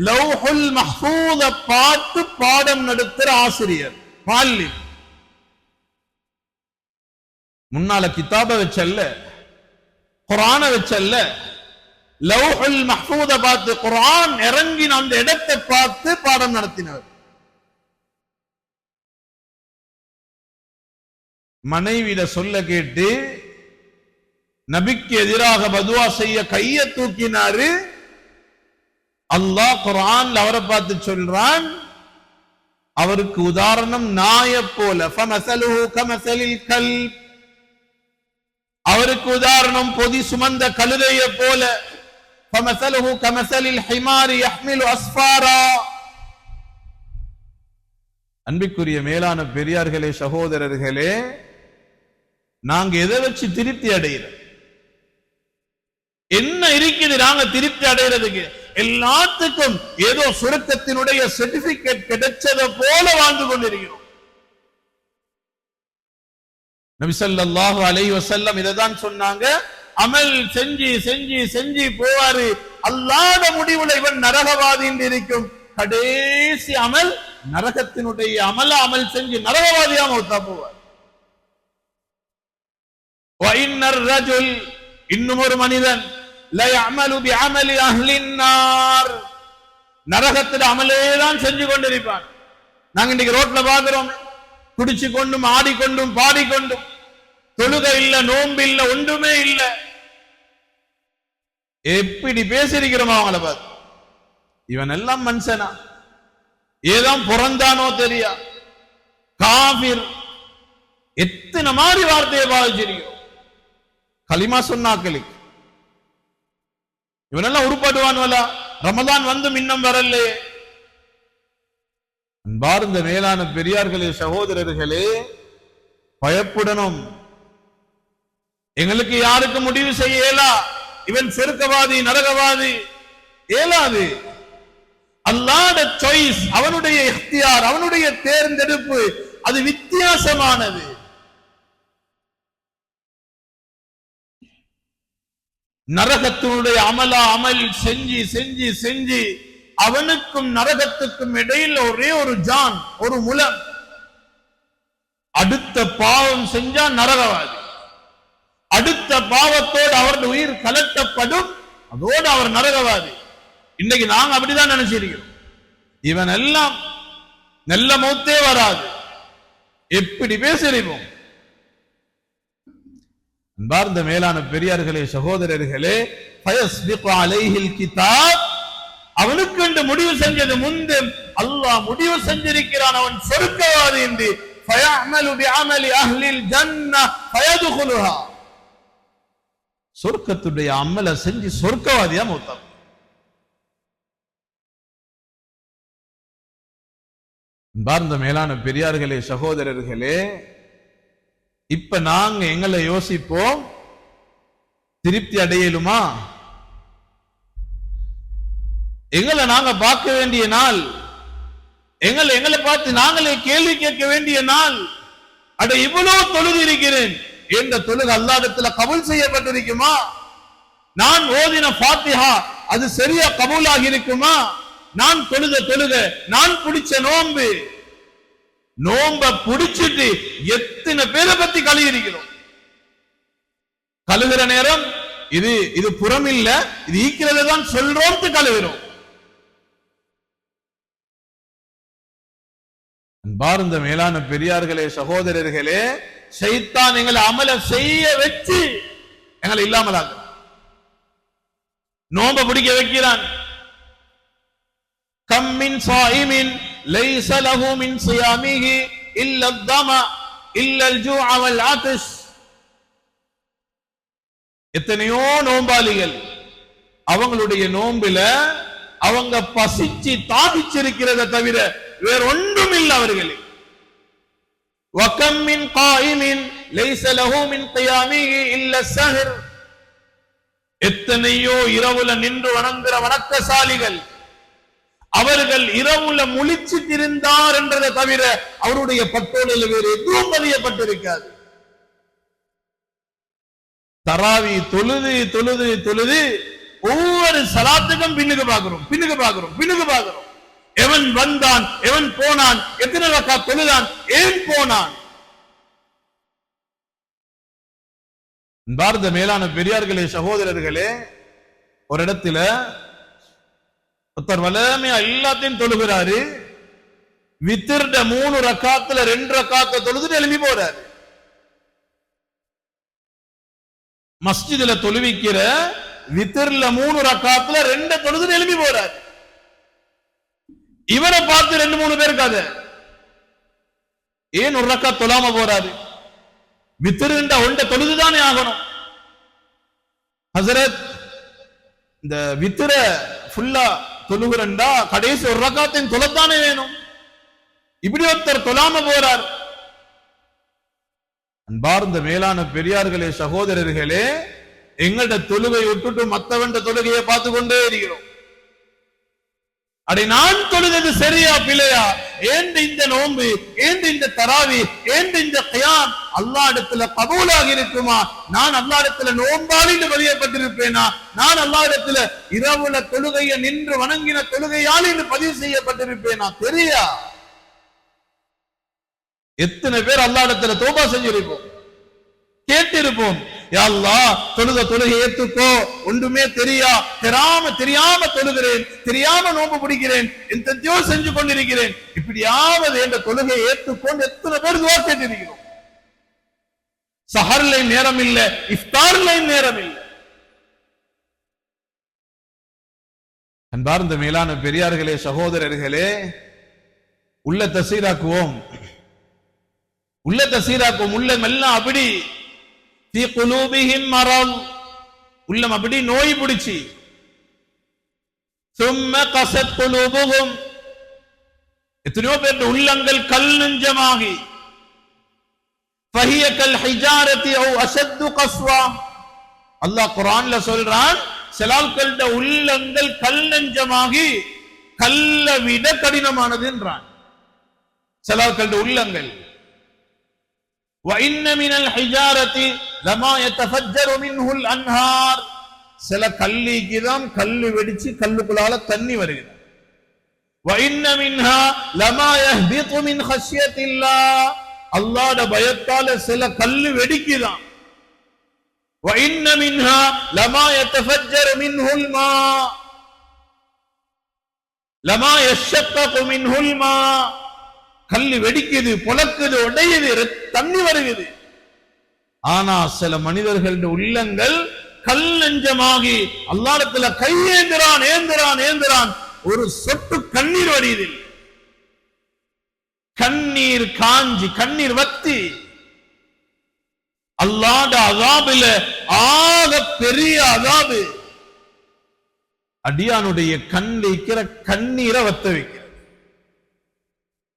S1: லௌஹுல் மஹ்ஃபூஸ பார்த்து பாடம் நடத்துற ஆசிரியர், மாலிம். முன்னால கிதாப வச்சல்ல, குர்ஆன வச்சல்ல, லௌஹுல் மஹ்ஃபூஸ பார்த்து குர்ஆன் இறங்கின அந்த இடத்தை பார்த்து பாடம் நடத்தினவர். மனைவியிட சொல்ல கேட்டு நபிக்கு எதிராக பதுவா செய்ய கையை தூக்கினாரு. அல்லாஹ் குர்ஆன்ல அவரை பார்த்து சொல்றான், அவருக்கு உதாரணம் நாய போல, ஃபமஸலுஹு கமஸலில் கல்ப். அவருக்கு உதாரணம் பொதி சுமந்த கழுதையை போல, ஃபமஸலுஹு கமஸலில் ஹிமாரி யஹ்மிலு அஸ்ஃபாரா. அன்பிற்குரிய மேலான பெரியார்களே, சகோதரர்களே, நாங்க எதை வச்சு திருப்தி அடைகிறோம்? என்ன இருக்குது நாங்க திருப்தி அடைகிறதுக்கு? எல்லாத்துக்கும் ஏதோ சுருக்கத்தினுடைய சர்டிபிகேட் கிடைச்சதை போல வாழ்ந்து கொண்டிருக்கிறோம். நபி ஸல்லல்லாஹு அலைஹி வஸல்லம் இததான் சொன்னாங்க, அமல் செஞ்சு செஞ்சு செஞ்சு போவாரு, அல்லாஹ்வுடைய முடிவுல இவன் நரகவாதி என்று இருக்கும். கடைசி அமல் நரகத்தினுடைய அமல் செஞ்சு நரகவாதியா மௌத்தா போவார். இன்னும் ஒரு மனிதன் நரகத்தில் அமலேதான் செஞ்சு கொண்டிருப்பான். நாங்க இன்னைக்கு ரோட்ல பாக்குறோம், குடிச்சு கொண்டும் ஆடிக்கொண்டும் பாடிக்கொண்டும், தொழுகை இல்ல, நோன்பு இல்ல, ஒன்றுமே இல்ல. எப்படி பேசிருக்கிறோம் அவங்கள பார்த்து. இவன் எல்லாம் மனுஷனா, ஏதான் பிறந்தானோ தெரியா, காபிர். எத்தனை மாதிரி வார்த்தையை பாதிச்சிருக்கிறோம். கலிமா சொன்னாக்களுக்கு இவனெல்லாம் உருப்பாட்டுவான்வல. ரமதான் வந்து இன்னும் வரல. அன்பார்ந்த மேலான பெரியார்களே, சகோதரர்களே, பயப்படணும். எங்களுக்கு யாருக்கு முடிவு செய்ய இயலா, இவன் சொர்க்கவாதி நரகவாதி இயலாது. அல்லாஹ்வுடைய சாய்ஸ், அவனுடைய இக்தியார், அவனுடைய தேர்ந்தெடுப்பு, அது வித்தியாசமானது. நரகத்தினுடைய அமல் செஞ்சு செஞ்சு செஞ்சு அவனுக்கும் நரகத்துக்கும் இடையில் ஒரே ஒரு ஜான், ஒரு முலம். அடுத்த பாவம் செஞ்சா நரகவாதி. அடுத்த பாவத்தோடு அவருடைய உயிர் கலட்டப்படும், அதோடு அவர் நரகவாதி. இன்னைக்கு நாங்க அப்படிதான் நினைச்சிருக்கிறோம். இவன் எல்லாம் நல்ல மௌத்தே வராது. எப்படி பேசிருப்போம்? அன்பார்ந்த மேலான பெரியார்களே, சகோதரர்களே, அவனுக்கு என்று முடிவு செஞ்சது முன்பு அல்லாஹ் முடிவு செஞ்சிருக்கிறான், அவன் சொர்க்கவாதி என்று. சொர்க்கத்துடைய அமல செஞ்சு சொர்க்கவாதியா மௌத்தம். அன்பார்ந்த மேலான பெரியார்களே, சகோதரர்களே, இப்ப நாங்க எங்களை யோசிப்போம், திருப்தி அடையலுமா? எங்களை நாங்க பார்க்க வேண்டிய நாள், எங்களை பார்த்து நாங்களே கேள்வி கேட்க வேண்டிய நாள். அட, இவ்வளவு தொழுது இருக்கிறேன், என்ற தொழுகை அல்லாஹ்விடத்துல கபூல் செய்யப்பட்டிருக்குமா? நான் ஓதின ஃபாத்திஹா அது சரியா கபூலாகி இருக்குமா? நான் தொழுக நான் பிடிச்ச நோம்ப புடிச்சிட்டு எத்தனை பேரை பத்தி கழுகிறோம். கழுகிற நேரம் இது புறம் இல்ல, இது ஈக்கிறது தான் சொல்றோம், கழுகிறோம். அன்பார்ந்த மேலான பெரியார்களே, சகோதரர்களே, ஷைத்தான் எங்களை அமல செய்ய வச்சு எங்களை இல்லாமலாக நோம்ப பிடிக்க வைக்கிறான். கம் மின் ஸாயிமின் லைஸ லஹு மின் ஸியாமிஹி இல்ல الظما இல்ல الجوع والعطش. எத்தனையோ நோம்பாளிகள் அவங்களுடைய நோம்பில அவங்க பசிச்சு தாகிச்சிருக்கிறத தவிர வேற ஒன்றும் இல்லை அவர்களே. وكم من قائم ليس له من قيامه الا السهر. எத்தனையோ இரவுல நின்று வணங்குற வணக்கசாலிகள் அவர்கள் இரவுல முழிச்சிட்டு இருந்தார் என்றதை தவிர அவருடைய பட்டோலில் வேறு எதுவும் பதியப்பட்டிருக்காது. தராவி தொழுது தொழுது தொழுது ஒவ்வொரு சலாத்துக்கும் பின்னுக்கு பார்க்கிறோம். எவன் வந்தான், எவன் போனான், எத்தனை ரக்காத் தொழுதான், ஏன் போனான். பாரத மேலான பெரியார்களே, சகோதரர்களே, ஒரு இடத்துல ஒருத்தர் வளமையா எல்லாத்தையும் தொழுகிறாரு. வித்திர்ட 3 ரக்காத்துல 2 ரக்காத்தை தொழுதுட்டு எழுப்பி போறாரு. மஸ்ஜிதுல தொழுவிக்கிற வித்திர்ல 3 ரக்காத்துல 2 தொழுதுட்டு எழுப்பி போறாரு. இவரை பார்த்து 2-3 பேர் கதை, ஏன் 1 ரக்காத் தொழாம போறாரு? வித்திருண்ட ஒண்ட தொழுதுதானே ஆகணும். ஹசரத், இந்த வித்திர ஃபுல்லா தொழுகிறண்டா கடைசி 1 ரக்காத்தையும் தொழத்தானே வேணும். இப்படி ஒருத்தர் தொழாம போறார். அன்பார்ந்த மேலான பெரியார்களே, சகோதரர்களே, எங்கள்ட தொழுகை விட்டுட்டு மத்தவண்ட தொழுகையை பார்த்து கொண்டே இருக்கிறோம். அடே, நான் தொழுது சரியா பிழையா? ஏன் இந்த நோன்பு, ஏன் இந்த தராவி, ஏன் இந்த கியாம் அல்லாஹ் இடத்துல கபூலாக இருக்குமா? நான் அல்லாஹ் இடத்துல நோன்பாளின்னு பதியப்பட்டிருப்பேனா? நான் அல்லாஹ் இடத்துல இரவுல தொழுகையை நின்று வணங்கின தொழுகையால் என்று பதிவு செய்யப்பட்டிருப்பேனா? தெரியா? எத்தனை பேர் அல்லாஹ் இடத்துல தௌபா செஞ்சிருப்போம், கேட்டிருப்போம், யா அல்லாஹ் தொழுத தொழுகை ஏத்துக்கோ, ஒன்றுமே தெரியாம தொழுகிறேன், தெரியாம நோன்பு பிடிக்கிறேன், எத்தனையோ செஞ்சு கொண்டிருக்கிறேன், இப்படியாவது என்ற தொழுகையை ஏற்றுக்கொண்டு எத்தனை பேர் துஆ கேட்டிருக்கிறோம். சஹர்ல நேரம் இல்ல, இஃப்தார்ல நேரம் இல்ல. அன்பார்ந்த மேலான பெரியார்களே, சகோதரர்களே, உள்ளத்தை சீராக்குவோம். உள்ளம் எல்லாம் அப்படி في قلوبهم مرض, உள்ளம் அப்படி நோய் பிடிச்சி. ثم قست قلوبهم, எத்தனையோ பேர் உள்ளங்கள் கல் நெஞ்சமாகி. فهي كالحجارة أو أشد قسوة. அல்லாஹ் குர்ஆன்ல சொல்றான், சிலால்களோட உள்ளங்கள் கல் நெஞ்சமாகி கல்ல விட கடினமானது என்றான். சிலால்களோட உள்ளங்கள். وَإِنَّ مِنَ الْحِجَارَةِ لَمَا يَتَفَجَّرُ مِنْهُ الْأَنْهَارُ. சில கல்லிக்குதான் கல்லு வெடிச்சு கல்லுக்குள்ளால தண்ணி வருகிறது. وَإِنَّ مِنْهَا لَمَا يَهْبِطُ مِنْ خَشْيَةِ اللَّهِ. அல்லாஹ்வுடைய பயத்தால சில கல்லு வெடிக்குதான். وَإِنَّ مِنْهَا لَمَا يَتَفَجَّرُ مِنْهُ الْمَاءُ لَمَا يَشَّقَّقُ مِنْهُ الْمَاءُ. கல்லு வெடிக்குது, பொளக்குது, உடையுது, தண்ணி வருகிறது. ஆனா சில மனிதர்களுடைய உள்ளங்கள் கல் நெஞ்சமாகி அல்லாஹ்விடத்துல ஏந்துறான், ஒரு சொட்டு கண்ணீர் வடியுது. கண்ணீர் காஞ்சி, கண்ணீர் வத்தி. அல்லாஹ்வுடைய அஸாபில ஆக பெரிய அஸாபு அடியானுடைய கண்ணில் இருக்கிற கண்ணீரை வத்த வைக்க.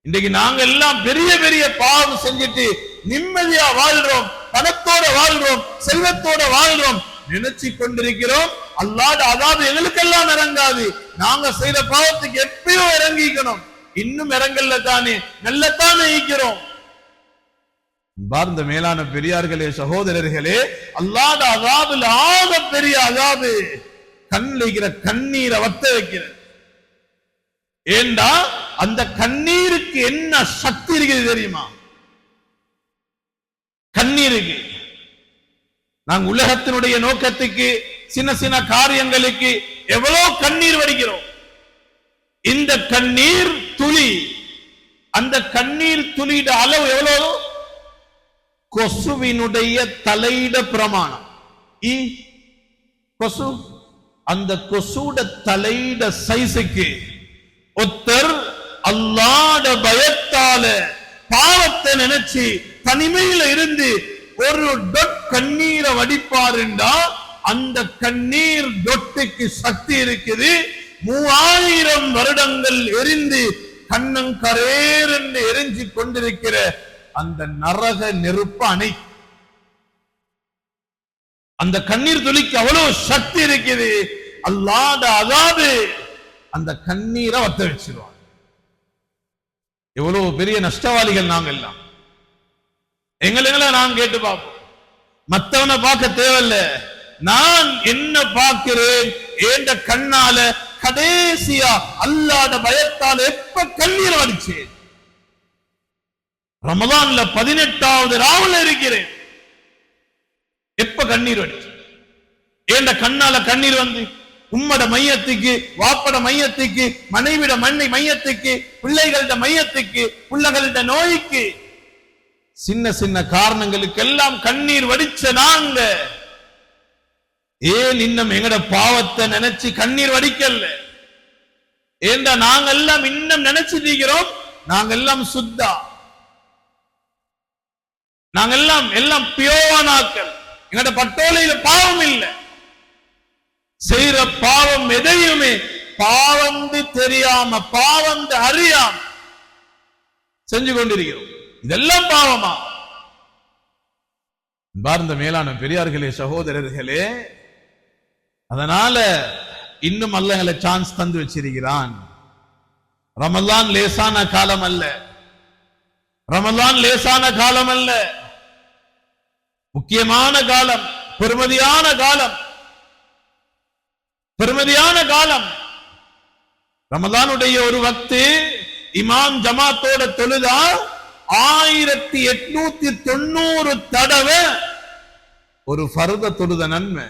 S1: இன்றைக்கு நாங்க எல்லாம் பெரிய பெரிய பாவம் செஞ்சுட்டு நிம்மதியா வாழ்றோம், பணத்தோட வாழ்றோம், செல்வத்தோட வாழ்றோம், நினைச்சு கொண்டிருக்கிறோம் அல்லாஹ்வுடைய அஸாபு எங்களுக்கெல்லாம் இறங்காது. நாங்க செய்த பாவத்துக்கு எப்பயோ இறங்கிக்கணும், இன்னும் இறங்கல்ல தானே, நல்லத்தானே ஈக்கிறோம். பார்ந்த மேலான பெரியார்களே, சகோதரர்களே, அல்லாஹ்வுடைய அஸாபுல ஆக பெரிய அஸாபு கண்ணில் இருக்கிற கண்ணீரை வத்த வைக்கிறது. ஏண்டா அந்த கண்ணீருக்கு என்ன சக்தி இருக்குது தெரியுமா? கண்ணீருக்கு நாங்க உலகத்தினுடைய நோக்கத்துக்கு, சின்ன சின்ன காரியங்களுக்கு எவ்வளவு கண்ணீர் வடிக்கிறோம். இந்த கண்ணீர் துளி, அந்த கண்ணீர் துளியோட அளவு எவ்வளவு? கொசுவினுடைய தலையிட பிரமாணம். கொசு, அந்த கொசுட தலையிட சைஸுக்கு ஒருத்தர் அல்லாஹ்ட பயத்தால பாவத்தை நினைச்சு தனிமையில இருந்து ஒரு டொட் கண்ணீரை வடிப்பாருண்டா அந்த கண்ணீர் டொட்டுக்கு சக்தி இருக்குது. 3000 வருடங்கள் எரிந்து கண்ணங்கரேர் என்று எரிஞ்சு கொண்டிருக்கிற அந்த நரக நெருப்பு அணை. அந்த கண்ணீர் துளிக்கு அவ்வளவு சக்தி இருக்குது. அல்லாஹ்ட அதாவது அந்த கண்ணீரை வத்த வச்சிருவாங்க. எவ்வளவு பெரிய நஷ்டவாளிகள் நாங்க எல்லாம். எங்களை நான் கேட்டு பார்ப்போம். மத்தவனை பார்க்க தேவையில்ல, நான் என்ன பார்க்கிறேன் ஏண்ட கண்ணால கடைசியா அல்லாஹ்ட பயத்தால எப்ப கண்ணீர் வடிச்சேன்? ரமலான்ல 18வது ராவுல இருக்கிறேன். எப்ப கண்ணீர் வடிச்சு ஏண்ட கண்ணால கண்ணீர் வந்து உம்மட மையத்துக்கு, வாப்பட மையத்துக்கு, மனைவிட மையத்துக்கு, பிள்ளைகள மையத்துக்கு, பிள்ளைகள நோய்க்கு, சின்ன சின்ன காரணங்களுக்கு எல்லாம் கண்ணீர் வடிச்ச நாங்க ஏன் இன்னும் எங்கட பாவத்தை நினைச்சு கண்ணீர் வடிக்கல? ஏண்டா நாங்க எல்லாம் இன்னும் நினைச்சிட்டு இருக்கிறோம் நாங்க எல்லாம் சுத்தா, நாங்க எல்லாம் பியோவானாக்கள், எங்கட பட்டோலையில பாவம் இல்லை. செய்யற பாவம் எதையுமே பாவம் தெரியாம, பாவம் அறியாம செஞ்சு கொண்டிருக்கிறோம். இதெல்லாம் பாவமா? பார்ந்த மேலான பெரியார்களே, சகோதரர்களே, அதனால இன்னும் அல்லாஹ் சான்ஸ் தந்து வச்சிருக்கிறான். ரமலான் லேசான காலம் அல்ல, ரமலான் லேசான காலம் அல்ல, முக்கியமான காலம், பெருமதியான காலம், பெருமதியான காலம். ரமலானுடைய ஒரு வக்து இமாம் ஜமாத்தோட தொழுதா 1890 தடவை ஒரு ஃபர்த தொழுத நன்மை.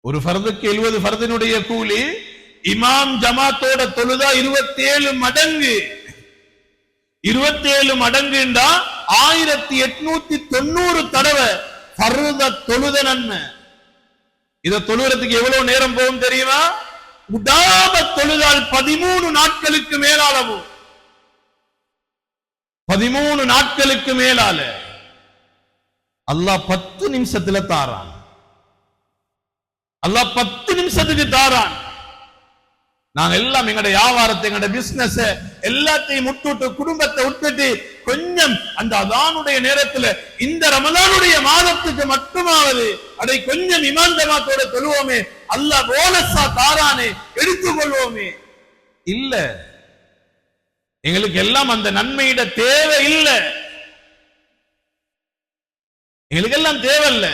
S1: ஒரு ஃபர்துக்கு 70 ஃபர்தினுடைய கூலி. இமாம் ஜமாத்தோட தொழுதா 27 மடங்கு. 27 மடங்குண்டா 1890 தடவை ஃபர்த தொழுத நன்மை. இத தொழுகிறதுக்கு எவ்வளவு நேரம் போகும் தெரியுமா? உடாம தொழுதால் 13 நாட்களுக்கு மேலாளவு, 13 நாட்களுக்கு மேலால. அல்லாஹ் 10 நிமிஷத்துல தாரான். அல்லாஹ் 10 நிமிஷத்துக்கு தாரான். நாங்க எல்லாம் எங்கட வியாபாரத்தை, எங்கட பிசினஸ் எல்லாத்தையும் விட்டுட்டு, குடும்பத்தை விட்டுட்டு கொஞ்சம் அந்த அதானுடைய நேரத்துல இந்த ரமலானுடைய மாதத்துக்கு மட்டுமாவது அதை கொஞ்சம் இமாம் ஜமாத்தோட தொழுவோமே, அல்லாஹ் போனஸா தாரானே, எடுத்துக்கொள்வோமே. இல்ல, எங்களுக்கு எல்லாம் அந்த நன்மையிட தேவை இல்லை, எங்களுக்கு எல்லாம் தேவையில்ல.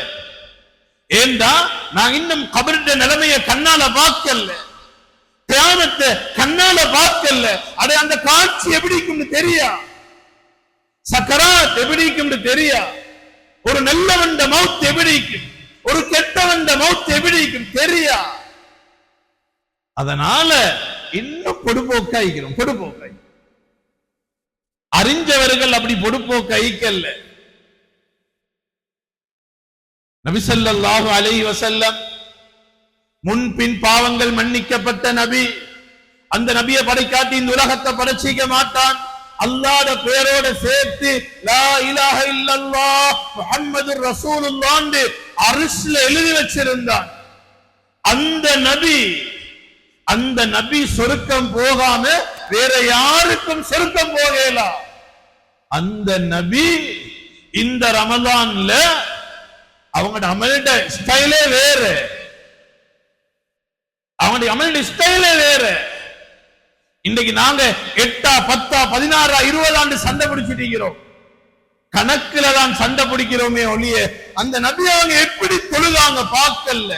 S1: ஏண்டா நாங்க இன்னும் கபருடைய நிலைமையை கண்ணால பார்க்கல, தியானத்தை கண்ணால பார்க்கல. அட அந்த காட்சி எப்படி இருக்கும்னு தெரியா, சக்கராத் எப்படி இருக்கும்னு தெரியா, ஒரு நல்லவன் மௌத் எப்படி இருக்கும், ஒரு கெட்டவன் மௌத் எப்படி இருக்கும் தெரியா. அதனால இன்னும் பொடுப்போக்காய்க்கிறோம், பொடுப்போக்காய். அறிஞ்சவர்கள் அப்படி பொடுப்போக்காய்க்கல்ல. நபி ஸல்லல்லாஹு அலைஹி வஸல்லம் முன்பின் பாவங்கள் மன்னிக்கப்பட்ட நபி. அந்த நபியை படைக்காட்டி இந்த உலகத்தை படைச்சிக்க மாட்டான். அல்லாஹ்வுடைய பெயரோட சேர்த்து லா இலாஹ இல்லல்லாஹ் முஹம்மதுர் ரசூலுல்லாஹ் அர்ஷ்ல எழுதி வச்சிருந்தான். அந்த நபி சொர்க்கம் போகாம வேற யாருக்கும் சொர்க்கம் போகல. அந்த நபி இந்த ரமலான்ல அவங்களோட அமல்ட ஸ்டைலே வேற, அவங்களுடைய அமல்ட ஸ்டைலே வேற. இன்னைக்கு நாங்க 8, 10, 16, 20 ஆண்டு சண்டை பிடிச்சிட்டு இருக்கிறோம். கணக்குல தான் சண்டை பிடிக்கிறோமே ஒழிய அந்த நபி அவங்க எப்படி தொழுதாங்க பார்க்கல.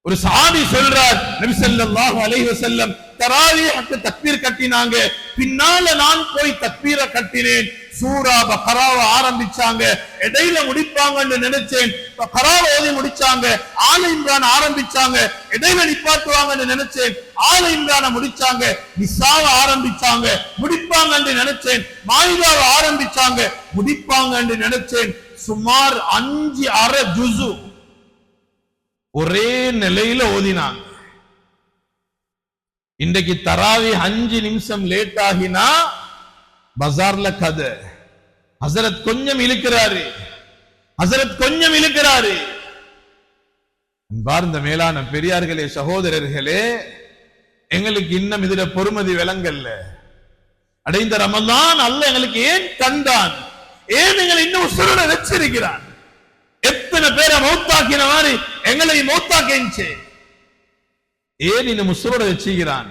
S1: ஒரு சஹாபி சொல்றார், நபி ஸல்லல்லாஹு அலைஹி வஸல்லம் தராவீஹ்க்கு தக்பீர் கட்டினாங்க, பின்னால நான் போய் தக்பீரை கட்டினேன்.
S2: சூரா பக்ராவை ஆரம்பிச்சாங்க, இடையில முடிப்பாங்கன்னு நினைச்சேன். பக்ராவை ஓதி முடிச்சாங்க, ஆல இம்ரான் ஆரம்பிச்சாங்க, இடையில நிப்பாட்டுவாங்கன்னு நினைச்சேன். ஆல இம்ரானை முடிச்சாங்க, நிசாவை ஆரம்பிச்சாங்க, முடிப்பாங்கன்னு நினைச்சேன். மாயிதாவை ஆரம்பிச்சாங்க, முடிப்பாங்கன்னு நினைச்சேன். சுமார் 5 அரை ஜுசு ஒரே நிலையில ஓதினாங்க. இன்றைக்கு தராவி 5 நிமிஷம் லேட் ஆகினா பஜார்ல கதை, ஹசரத் கொஞ்சம் இழுக்கிறாரு, ஹசரத் கொஞ்சம் இழுக்கிறாரு. பார்ந்த மேலான பெரியார்களே, சகோதரர்களே, எங்களுக்கு இன்னும் இதுல பொறுமதி விளங்கல்ல. அடைந்த ரமலான் அல்லாஹ் எங்களுக்கு ஏன் தந்தான், ஏன் எங்களை இன்னும் உசுரோட வச்சிருக்கிறான்? எத்தனை பேரை மௌத்தாக்கின மாதிரி எங்களை மௌத்தாக்கிச்சு, ஏன் இந்த உசுரோட வச்சுக்கிறான்?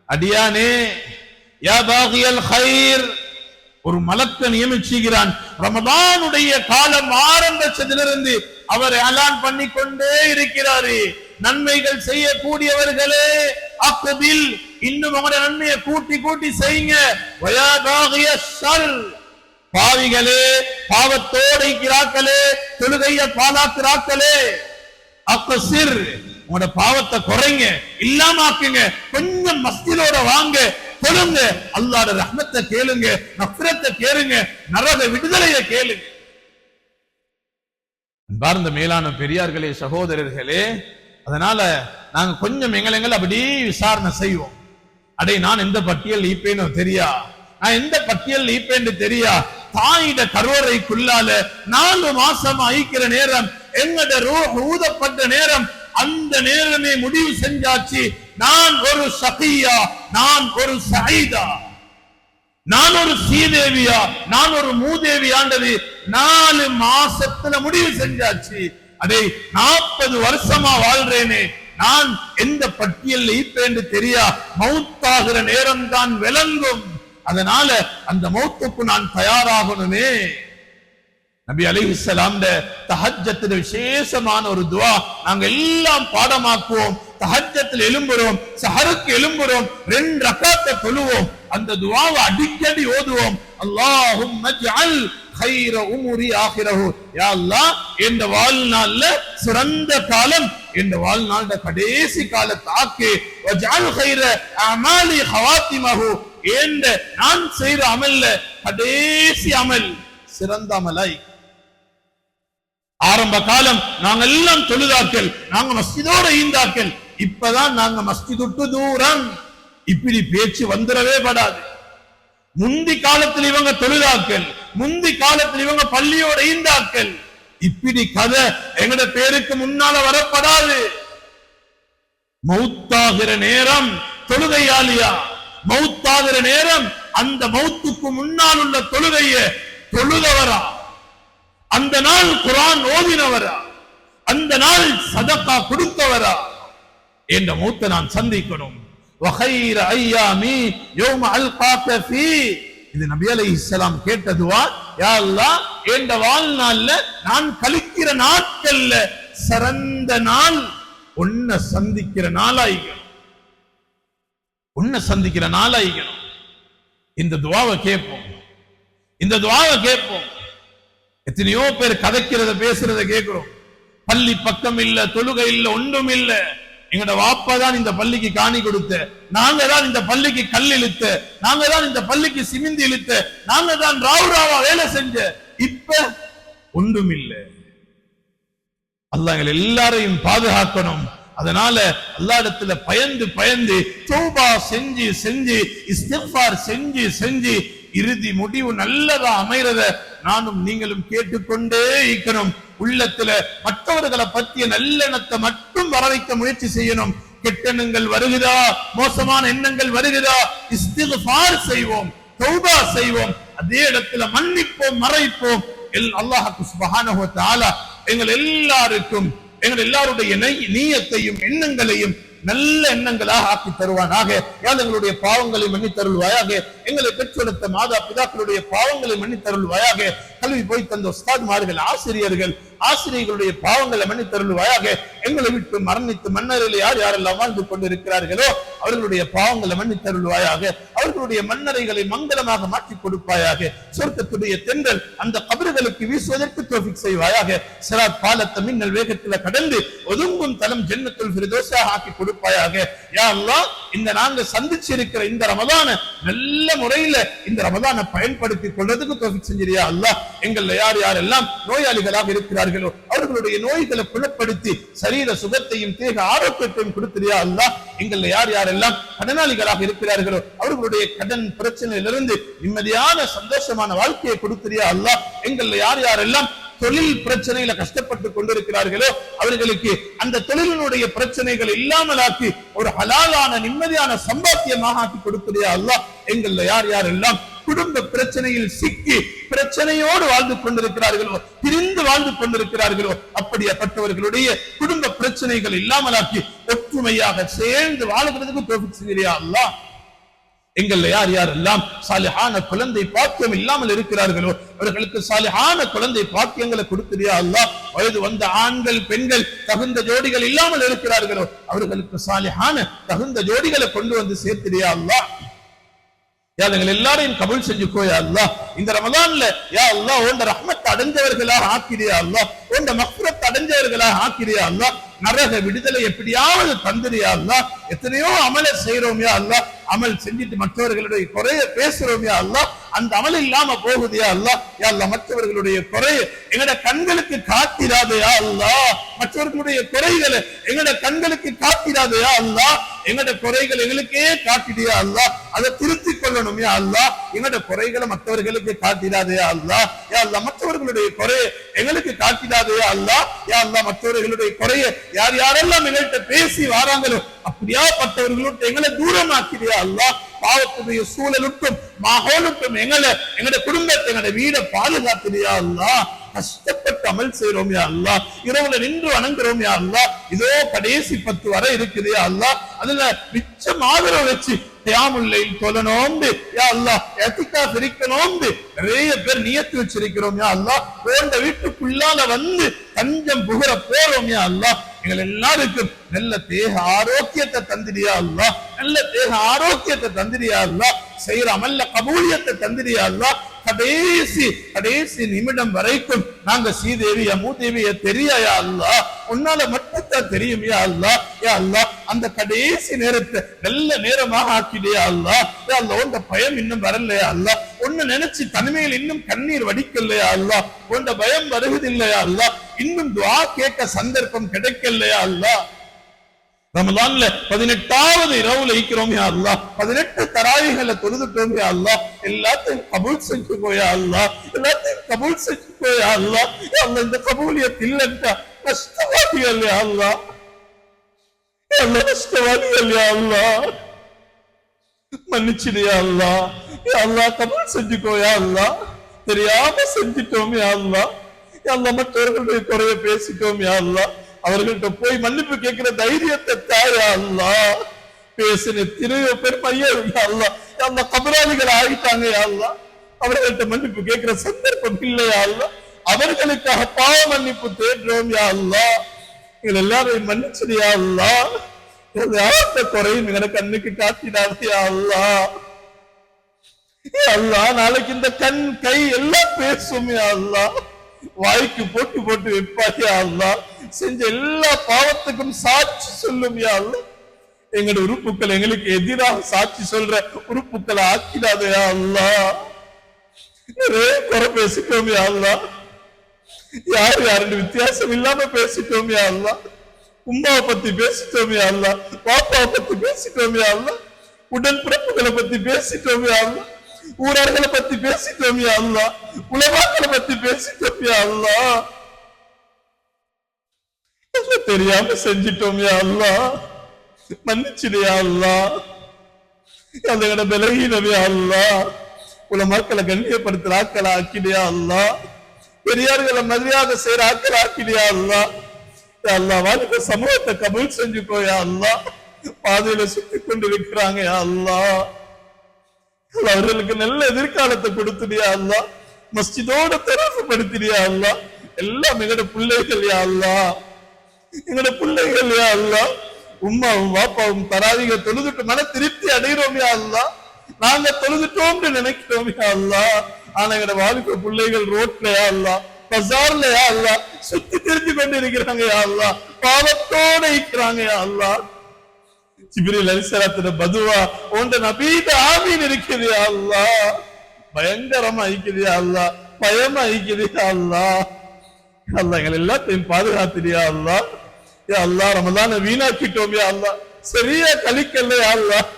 S2: அடியானே, யா பாகியல் ஹைர், ஒரு மலக்க நியமிச்சுகிறான். ரமலானுடைய காலம் ஆரம்பிச்சதிலிருந்து அவர் அலான் பண்ணி கொண்டே இருக்கிறாரு. நன்மைகள் செய்யக்கூடியவர்களே, அக்பில், இன்னும் உங்களுடைய நன்மையை கூட்டி கூட்டி செய்யுங்க. வயா பாகிய ஷர், பாவிகளே, பாவத்தோடு இருக்கிறார்களே, தொழுகைய பாலாக்குறாக்களே, அக்ஸிர், உங்களோட பாவத்தை குறைங்க, இல்லாமாக்குங்க. கொஞ்சம் மஸ்ஜிதோட வாங்க, தொழுங்க, அல்லாஹ்வுடைய ரஹ்மத்தை கேளுங்க, நஃபரத்தை கேளுங்க, நரக விடுதலையை கேளுங்க. அன்பார்ந்த மேலான பெரியார்களே, சகோதரர்களே, அதனால நாங்க கொஞ்சம் எங்களை அப்படி விசாரணை செய்வோம். அடே, நான் எந்த பட்டியல் ஈப்பேன்னு தெரியா, நான் எந்த பட்டியல் ஈப்பேன்னு தெரியா. தாயிட கருவறைக்குள்ளால 4 மாசம் ஐக்கிற நேரம், எங்கட ரூஹ் ஊதப்பட்ட நேரம், அந்த நேரமே முடிவு செஞ்சாச்சு, நான் ஒரு சகியா, நான் ஒரு சயீதா, நான் ஒரு சீதேவியா, நான் ஒரு மூதேவியாண்டது 4 மாசத்துல முடிவு செஞ்சாச்சு. அடே, 40 வருஷமா வாழ்றேனே, நான் எந்த பட்டியல் ஈப்பேன்னு தெரியா. மௌத்தாகிற நேரம் தான் விளங்கும். அதனால அந்த மௌத்துக்கு நான் தயாராகணுமே. நபி அலைஹிஸ்ஸலாம் தஹஜ்ஜத்துல விசேஷமான ஒரு துஆ நாங்க எல்லாம் பாடமாக்குவோம். தஹஜ்ஜத்தில் எழும்புறோம், சஹருக்கு எழும்புறோம், 2 ரக்காத்தை தொழுவோம், அந்த துஆவை அடிக்கடி ஓதுவோம். அல்லாஹும்ம ஜஅல் خير اموري اخره, யா அல்லாஹ், இந்த வாழ்நாள்ல சிறந்த காலம் இந்த வாழ்நாளோட கடைசி காலத்தை ஆக்கி, வஜஅல் خير اعمالي خواتمه, இந்த நான் செய்யற அமல்ல கடைசி அமல் சிறந்த அமலாய். ஆரம்ப காலம் நாங்க எல்லாம் தொழுதாக்கள், நாங்க மஸ்ஜிதோட ஈந்தாக்கள், இப்பதான் நாங்க மஸ்ஜித் விட்டு தூரம். இப்படி பேச்சு வந்துடவே படாது. முந்தி காலத்தில் இவங்க தொழுதாக்கள், முந்தி காலத்தில் இவங்க பள்ளியோட ஈந்தாக்கள். இப்படி கதை எங்கட பேருக்கு முன்னால வரப்படாது. மௌத்தாகிற நேரம் தொழுகையாளியா, மௌத்தாகிற நேரம் அந்த மௌத்துக்கு முன்னால் உள்ள தொழுகைய தொழுதவரா, அந்த நாள் குர்ஆன் ஓதினவரா, அந்த நாள் சதகா கொடுத்தவரா, என்ற மௌத்தை நான் சந்திக்கணும். وخير ايامي يوم القاك فيه, இது நபி அலைஹிஸ்ஸலாம் கேட்ட துஆ. யா அல்லாஹ், இந்த வாழ்நாள்ல நான் கழிக்கிற நாட்கள்ல சிறந்த நாள் உன்னை சந்திக்கிற நாளாயிக்கணும், உன்னை சந்திக்கிற நாளாயிக்கணும். இந்த துஆவை கேட்போம், இந்த துஆவை கேட்போம். எத்தனையோ பேர் கதைக்கிறத பேசுறத கேட்கிறோம். பள்ளி பக்கம் இல்ல, தொழுகை இல்ல, ஒன்றும் இல்ல. எங்கட வாப்பா தான் இந்த பள்ளிக்கு காணி கொடுத்த, நாங்க தான் இந்த பள்ளிக்கு கல் இழுத்த, நாங்க தான் இந்த பள்ளிக்கு சிமிந்தி இழுத்த, நாங்க தான் ராவா வேலை செஞ்ச. இப்ப ஒன்றும் இல்லை. அல்லாஹ் எங்களை எல்லாரையும் பாதுகாக்கணும். அதனால அல்லாஹ்விடத்துல பயந்து பயந்து தௌபா செஞ்சு செஞ்சு இஸ்திக்ஃபார் செஞ்சு செஞ்சு இறுதி முடிவு நல்லதா அமைறத நானும் நீங்களும் கேட்டுக்கொண்டே இருக்கணும். உள்ளத்துல மற்றவர்களை பற்றிய நல்லெண்ணத்தை மட்டும் வர வைக்க முயற்சி செய்யணும். கெட்டெண்ணங்கள் வருகிறா, மோசமான எண்ணங்கள் வருகிறா, இஸ்திக்ஃபார் செய்வோம், தௌபா செய்வோம், அதே இடத்துல மன்னிப்போம், மறைப்போம். அல்லாஹ் சுப்ஹானஹு வ தஆலா எங்கள் எல்லாருக்கும் எங்கள் எல்லாருடைய நியத்தையும் எண்ணங்களையும் நல்ல எண்ணங்களாக ஆக்கி தருவானாக. எங்களுடைய பாவங்களை மன்னித்தருள்வாயாக. எங்களை பெற்றெடுத்த மாதா பிதாக்களுடைய பாவங்களை மன்னித்தருள்வாயாக. கல்வி போய் தந்த உஸ்தாத்மார்கள், ஆசிரியர்களுடைய பாவங்களை மன்னித்தருள்வாயாக. எங்களை விட்டு மரணித்து மன்னரில் யார் யாரெல்லாம் வாழ்ந்து கொண்டிருக்கிறார்களோ அவர்களுடைய பாவங்களை மன்னித்தருள்வாயாக. அவர்களுடைய மன்னரைகளை மங்களமாக மாற்றி கொடுப்பாயாக. சொர்க்கத்துடைய தென்றல் அந்த கபறுகளுக்கு வீசுவதற்கு தௌஃபீக் செய்வாயாக. சிராத் பாலத்தை மின்னல் வேகத்தில் கடந்து ஒதுங்கும் தலம் ஜன்னத்துல் ஃபிர்தௌஸாக ஆக்கி கொடுப்பாயாக. யா அல்லாஹ், இந்த நாங்க சந்திச்சிருக்கிற இந்த ரமதான நல்ல முறையில இந்த ரமதானை பயன்படுத்தி கொள்றதுக்கு தௌஃபீக் செஞ்சிரியா அல்லாஹ். எங்கள்ல யார் யாரெல்லாம் நோயாளிகளாக இருக்கிறார்களோ அவர்களுடைய நோய்களை குணப்படுத்தி சரீர சுகத்தையும் தேக ஆரோக்கியத்தையும் கொடுத்திரியா அல்லாஹ். எங்கள்ல யார் யாரெல்லாம் கடனாளிகளாக இருக்கிறார்களோ அவர்களுடைய கடன் பிரச்சனையிலிருந்து நிம்மதியான சந்தோஷமான வாழ்க்கையை கொடுத்திரியா அல்லாஹ். எங்கள்ல யார் யாரெல்லாம் தொழில் பிரச்சனையில கஷ்டப்பட்டு கொண்டிருக்கிறார்களோ அவர்களுக்கு அந்த தொழிலினுடைய பிரச்சனைகள் இல்லாமலாக்கி ஒரு ஹலாலான நிம்மதியான சம்பாத்தியமாக ஆக்கி கொடுக்கிறியா அல்லாஹ். எங்கள்ல யார் யாரெல்லாம் குடும்ப பிரச்சனையில் சிக்கி பிரச்சனையோடு வாழ்ந்து கொண்டிருக்கிறார்களோ, பிரிந்து வாழ்ந்து கொண்டிருக்கிறார்களோ அப்படிப்பட்டவர்களுடைய குடும்ப பிரச்சனைகள் இல்லாமலாக்கி ஒற்றுமையாக சேர்ந்து வாழ்கிறதுக்கு தௌஃபீக் செய்கிறியா அல்லாஹ். எங்கள்ல யார் யாரெல்லாம் சாலிஹான குழந்தை பாக்கியம் இல்லாமல் இருக்கிறார்களோ அவர்களுக்கு சாலிஹான குழந்தை பாக்கியங்களை கொடுத்திரியா அல்லாஹ். வயது வந்த ஆண்கள் பெண்கள் தகுந்த ஜோடிகள் இல்லாமல் இருக்கிறார்களோ அவர்களுக்கு சாலிஹான தகுந்த ஜோடிகளை கொண்டு வந்து சேர்த்திரியா அல்லாஹ். எங்கள் எல்லாரையும் கபூல் செஞ்சுக்கோ யா அல்லாஹ். இந்த ரமலான்ல யா அல்லாஹ் உன்ட ரஹ்மத் அடைஞ்சவர்களாக ஆக்கிறியா அல்லாஹ். உன்ட மக்ஃபிரத் அடைஞ்சவர்களாக ஆக்கிறியா அல்லாஹ். நரக விடுதலை எப்படியாவது தந்திரியா அல்லாஹ். எத்தனையோ அமலை செய்யறோம் யா அல்லாஹ். அமல் செஞ்சுட்டு மற்றவர்களுடைய குறைய பேசுறோம் யா அல்லாஹ். அந்த அமல் இல்லாம போகுது யா அல்லாஹ். யா அல்லாஹ், மற்றவர்களுடைய குறைய எங்கட கண்களுக்கு காட்டிடாதே யா அல்லாஹ். மற்றவர்களுடைய குறைகளை எங்கட கண்களுக்கு காட்டிடாதே யா அல்லாஹ். எங்கட குறைகள் எங்களுக்கே காட்டிடியா அல்லாஹ். அதை திருத்திக் கொள்ளணும் யா அல்லாஹ். எங்கட குறைகளை மற்றவர்களுக்கு காட்டிடாதே யா அல்லாஹ். யா அல்லாஹ், மற்றவர்களுடைய குறைய எங்களுக்கு காட்டிடாதே யா அல்லாஹ். யா அல்லாஹ், மற்றவர்களுடைய குறைய யார் யாரெல்லாம் எங்கள்கிட்ட பேசி வாராங்களோ அப்படியாப்பட்டவர்களோட்டு எங்களை தூரமாக்கிறியா அல்லாஹ். பாவத்துடைய சூழலுக்கும் மாஹோலுக்கும் எங்கட குடும்பத்தை எங்கட வீட பாதுகாத்திரியா அல்லாஹ். கஷ்டப்பட்டு அமல் செய்யறோம் யா அல்லாஹ். இரவுல நின்று வணங்குறோம் யா அல்லாஹ். இதோ கடைசி 10 வரை இருக்குது யா அல்லாஹ். அதுல மிச்சம் ஆதரவு வச்சு கியாமுல் லைல் தொழனோம்னு யா அல்லாஹ், இஅ்திகாஃப் இருக்கணும்னு நிறைய பேர் நியத்து வச்சிருக்கிறோம் யா அல்லாஹ். போன்ற வீட்டுக்குள்ளால வந்து தஞ்சம் புகர போறோம் யா அல்லாஹ். எங்கள் எல்லாருக்கும் நல்ல தேக ஆரோக்கியத்தை தந்திரியா அல்லாஹ். நல்ல தேக ஆரோக்கியத்தை தந்திரியா அல்லாஹ். செய்யற அமல்ல கபூலியத்தை தந்திரியா அல்லாஹ். கடைசி நிமிடம் வரைக்கும் நாங்க ஸ்ரீதேவிய மூதேவிய தெரியா அல்லாஹ். உன்னால மட்டும்தான் தெரியும் யா அல்லாஹ். யா அல்லாஹ், அந்த கடைசி நேரத்தை நல்ல நேரமாக ஆக்கிடையா அல்லாஹ். யா அல்லாஹ், உண்ட பயம் இன்னும் வரலையா அல்லாஹ். ஒன்னு நினைச்சு தனிமையில் இன்னும் கண்ணீர் வடிக்கலையா அல்லாஹ். உண்ட பயம் வருவதில்லையா அல்லாஹ். இன்னும் துஆ கேட்க சந்தர்ப்பம் கிடைக்கலையா அல்லாஹ். ரமலான்ல 18வது இரவுல இருக்கிறோம் யா அல்லாஹ். 18 தராவீஹ்களை தொழுதுட்டோம் யா அல்லாஹ். எல்லாத்தையும் கபூல் செஞ்சுக்கோ யா அல்லாஹ். எல்லாத்தையும் கபூல் செஞ்சுக்கோ யா அல்லாஹ். யா அல்லாஹ், இந்த கபூலியத் இல்லன்னா கஷ்டவாதிகள் யா அல்லாஹ். யா அல்லாஹ், கஷ்டவாதிகள் யா அல்லாஹ். மன்னிச்சிடு யா அல்லாஹ். யா அல்லாஹ், கபூல் செஞ்சுக்கோ யா அல்லாஹ். தெரியாம செஞ்சிட்டோம் யா அல்லாஹ். யா அல்லாஹ், மற்றவர்களுடைய குறைய பேசிட்டோம் யா அல்லாஹ். அவர்கள்ட்ட போய் மன்னிப்பு கேட்கிற தைரியத்தை தாயா அல்லாஹ். பேசின எத்தனையோ பேர் பையன் அல்லாஹ். யா அல்லாஹ், கபராளிகள் ஆகிட்டாங்க யா அல்லாஹ். அவர்கள்ட்ட மன்னிப்பு கேட்கிற சந்தர்ப்பம் இல்லையா அல்லாஹ். அவர்களுக்காக பாவ மன்னிப்பு தேடுறோம் யா அல்லாஹ். எங்கள் எல்லாரையும் மன்னிச்சிடு யா அல்லாஹ். யார்த்த குறையும் எங்களை கண்ணுக்கு காட்டிடாது யா அல்லாஹ். யா அல்லாஹ், நாளைக்கு இந்த கண் கை எல்லாம் பேசும் யா அல்லாஹ். வாய்க்கு போட்டு போட்டு வைப்பாயா அல்லாஹ். செஞ்ச எல்லா பாவத்துக்கும் சாட்சி சொல்லும் யா அல்லாஹ். எங்களோட உறுப்புக்கள் எங்களுக்கு எதிராக சாட்சி சொல்ற உறுப்புக்களை ஆக்கிடாதே யா அல்லாஹ். நிறைய குறை பேசிட்டோம் யா அல்லாஹ். யார் யாருன்னு வித்தியாசம் இல்லாம பேசிட்டோம் யா அல்லாஹ். உம்மாவை பத்தி பேசிட்டோம் யா அல்லாஹ். பாப்பாவை பத்தி பேசிட்டோம் யா அல்லாஹ். உடன்பிறப்புகளை பத்தி பேசிட்டோம் யா அல்லாஹ். ஊரார்களை பத்தி பேசிட்டோம் யா அல்லாஹ். உலமாக்களை பத்தி பேசிட்டோம் யா அல்லாஹ். தெரியாம செஞ்சிட்டோம் யா அல்லாஹ். மன்னிச்சிடு யா அல்லாஹ். எங்களோட பலகீனம் யா அல்லாஹ். உலமாக்களை கண்ணியப்படுத்துற ஆக்களை ஆக்கிடியா அல்லாஹ். பெரியார்களை மரியாதை செய்யற ஆக்களை ஆக்கிடியா அல்லாஹ். யா அல்லாஹ், வாழ்க்கை சமூகத்தை கபூல் செஞ்சுக்கோ யா அல்லாஹ். பாதையில சுத்தி கொண்டு இருக்கிறாங்க யா அல்லாஹ். அவர்களுக்கு நல்ல எதிர்காலத்தை கொடுத்துடியா அல்லாஹ். மஸ்ஜிதோட தொடர்புபடுத்தியா அல்லாஹ். எல்லாம் எங்கட பிள்ளைகள் யா அல்லாஹ், எங்கட பிள்ளைகள் யா அல்லாஹ். உம்மாவும் வாப்பாவும் தராவிக தொழுதுட்டு மன திருப்தி அடைகிறோம் யா அல்லாஹ். நாங்க தொழுதுட்டோம்னு நினைக்கிறோம் யா அல்லாஹ். ஆனா எங்கட வாழ்க்கை பிள்ளைகள் ரோட்ல யா அல்லாஹ், பஜார்ல யா அல்லாஹ் சுத்தி திரிஞ்சு கொண்டு இருக்கிறாங்க யா அல்லாஹ், பாவத்தோட இருக்கிறாங்க யா அல்லாஹ். ஜிப்ரீல் அலைஹிஸ்ஸலாத்தோட பதுவா உண்ட நபீத ஆமீன் இருக்குது யா அல்லாஹ். பயங்கரமா இருக்குது யா அல்லாஹ், பயமா இருக்குது யா அல்லாஹ். அல்லாஹ் எங்களை எல்லாத்தையும் பாதுகாத்துறியா அல்லாஹ். யா அல்லாஹ் ரமலான வீணாக்கிட்டோம் யா அல்லாஹ், சரியா கழிக்கல யா அல்லாஹ்.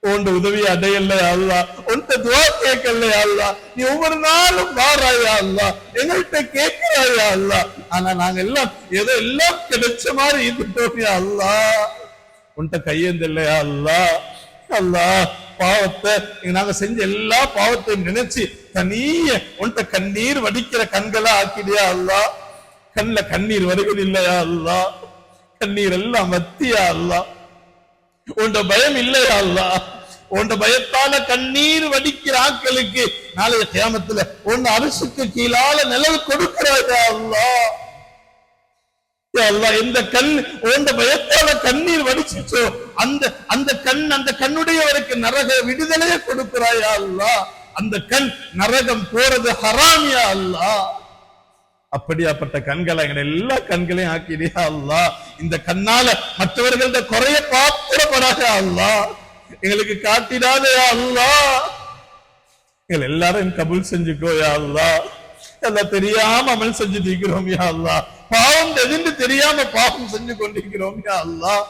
S2: உண்ட உதவி அடையல யா அல்லாஹ், உன்ட துஆ கேட்கல யா அல்லாஹ். நீ ஒவ்வொரு நாளும் வாராயா அல்லாஹ், எங்கள்கிட்ட கேட்கிறாயா அல்லாஹ். ஆனா நாங்க எல்லாம் ஏதோ எல்லாம் கிடைச்ச மாதிரி இருந்துட்டோம் யா அல்லாஹ். உன்ட கையேந்தல்லையா அல்லாஹ். அல்லாஹ் பாவத்தை நாங்க செஞ்ச எல்லா பாவத்தையும் நினைச்சு தனிய உன்ட கண்ணீர் வடிக்கிற கண்களா ஆக்கிடியா அல்லாஹ். கண்ணுல கண்ணீர் வருகிறது இல்லையா அல்லாஹ், கண்ணீர் எல்லாம் வத்தியா அல்லாஹ். உன்ட பயம் இல்லையா அல்லாஹ், உன்ட பயத்தால கண்ணீர் வடிக்கிற ஆட்களுக்கு நாளைய கியாமத்துல உன் அரசுக்கு கீழால நிழல் கொடுக்கிறாயா அல்லாஹ். எந்த கண் உண்ட பயத்தால கண்ணீர் வடிச்சிச்சோ அந்த கண்ணுடையவருக்கு நரக விடுதலையை கொடுக்கிறாயா அல்லாஹ். அந்த கண் நரகம் போறது ஹராமியா அல்லாஹ். அப்படியாப்பட்ட கண்களை எங்க எல்லா கண்களையும் ஆக்கிடியா அல்லாஹ். இந்த கண்ணால மற்றவர்கள்ட குறைய பாத்திரப்படாத அல்லாஹ், எங்களுக்கு காட்டிடாதயா அல்லாஹ். எங்கள் எல்லாரும் கபூல் செஞ்சுக்கோயா அல்லாஹ். எல்லாம் தெரியாம அமல் செஞ்சுட்டு இருக்கிறோம் யா அல்லாஹ், பாவம் எதுன்னு தெரியாம பாவம் செஞ்சு கொண்டிருக்கிறோம் யா அல்லாஹ்.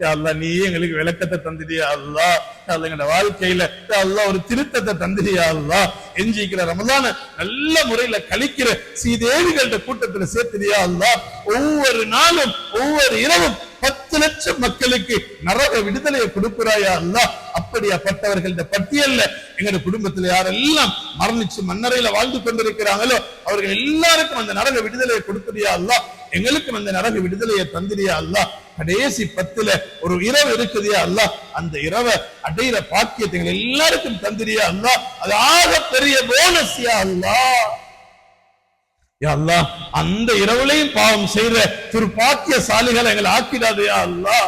S2: யா அல்லாஹ் நீ எங்களுக்கு விளக்கத்தை தந்திரியா அல்லாஹ். எங்களோட வாழ்க்கையில யா அல்லாஹ் ஒரு திருத்தத்தை தந்திரியா அல்லாஹ். எஞ்சிக்கிற ரமலான நல்ல முறையில கழிக்கிற சீதேவிகளோட கூட்டத்துல சேர்த்திரியா அல்லாஹ். ஒவ்வொரு நாளும் ஒவ்வொரு இரவும் 10 லட்சம் மக்களுக்கு நரக விடுதலையை கொடுக்கிறாயா அல்லாஹ். அப்படியாப்பட்டவர்கள பட்டியல்ல எங்க குடும்பத்துல யாரெல்லாம் மரணிச்சு மண்ணறையில வாழ்ந்து கொண்டிருக்கிறாங்களோ அவர்கள் எல்லாருக்கும் அந்த நரக விடுதலையை கொடுத்துறியா அல்லாஹ். எங்களுக்கும் அந்த நரக விடுதலையை தந்திரியா அல்லாஹ். கடைசி 10ல ஒரு இரவு இருக்குதியா அல்லாஹ், அந்த இரவை அடையிற பாக்கியத்தை எங்கள் எல்லாருக்கும் தந்திரியா அல்லாஹ். அது ஆக பெரிய போனஸ் யா அல்லாஹ். யா அல்லாஹ் அந்த இரவுலையும் பாவம் செய்யற துர்பாக்கியசாலிகளை எங்களை ஆக்கிடாதே யா அல்லாஹ்.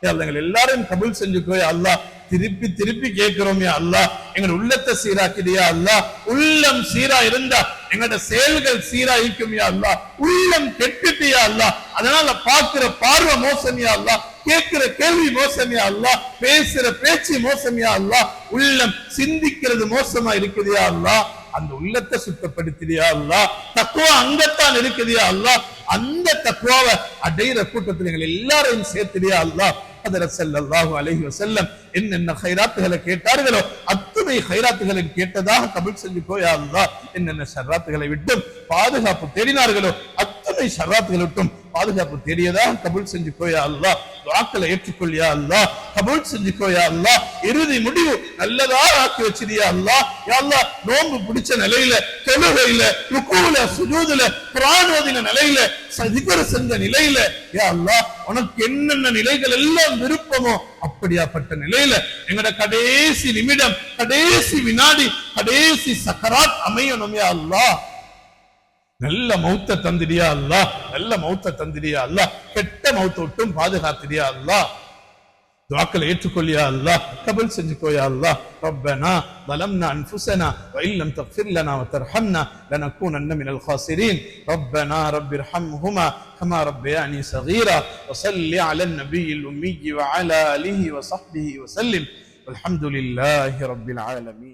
S2: யா அல்லாஹ் எங்கள் எல்லாரும் கபூல் செஞ்சுக்கோ யா அல்லாஹ். திருப்பி திருப்பி கேட்கிறோம் யா அல்லாஹ், எங்கள் உள்ளத்தை சீராக்கிடியா அல்லாஹ். உள்ளம் சீரா இருந்தா எங்களோட செயல்கள் சீரா இருக்கும் யா அல்லாஹ். உள்ளம் கெட்டுட்டியா அல்லாஹ், அதனால பாக்குற பார்வை மோசம் யா அல்லாஹ், கேட்கிற கேள்வி மோசம் யா அல்லாஹ், பேசுற பேச்சு மோசம் யா அல்லாஹ், உள்ளம் சிந்திக்கிறது மோசமா இருக்குது யா அல்லாஹ். அந்த உள்ளத்தை சுத்தப்படுத்தியா அல்லாஹ். தக்குவா அங்கத்தான் இருக்குதியா அல்லாஹ். அந்த தக்குவாவை அடையிற கூட்டத்தில் எங்கள் எல்லாரையும் சேர்த்தியா அல்லாஹ். ஹதரத் ஸல்லல்லாஹு அலைஹி வஸல்லம் என்னென்ன கைராத்துகளை கேட்டார்களோ அத்துணை கைராத்துகளை கேட்டதாக கபூல் செஞ்சுக்கோ யா அல்லாஹ். என்னென்ன ஷர்ராத்துகளை விட்டும் பாதுகாப்பு தேடினார்களோ அத்துணை ஷர்ராத்துகளை விட்டும் பாதுகாப்பு தேடியதாக கபூல் செஞ்சுக்கோ யா அல்லாஹ். துஆக்களை ஏற்றுக்கொள் யா அல்லாஹ், கபூல் செஞ்சுக்கோ யா அல்லாஹ். இறுதி முடிவு நல்லதா ஆக்கி வச்சிரியா அல்லாஹ். யா அல்லாஹ் நோன்பு பிடிச்ச நிலையில, தொழுகையில, ருக்கூல, சுஜூதுல, குர்ஆன் ஓதின நிலையில, சிக்ர் செஞ்ச நிலையில யா அல்லாஹ் உனக்கு என்னென்ன நிலைகள் எல்லாம் விருப்பமோ அப்படியாப்பட்ட நிலையில எங்கட கடைசி நிமிடம், கடைசி வினாடி, கடைசி சக்கராத் அமையணும் யா அல்லாஹ். நல்ல மௌத்த தந்திரியா அல்லாஹ், நல்ல மௌத்த தந்திரியா அல்லாஹ். கெட்ட மௌத்த விட்டும் பாதுகாத்திரியா அல்லாஹ். துஆக்களை ஏற்றுக்கொள்ளியா அல்லாஹ், கபூல் செஞ்சுக்கோ யா அல்லாஹ். ரப்பனா ظلمنا انفسنا وان لم تغفر لنا وترحمنا لنكونن من الخاسرين. ربنا رب ارحمهما كما ربياني صغيرا. وصل على النبي الامي وعلى اله وصحبه وسلم. والحمد لله رب العالمين.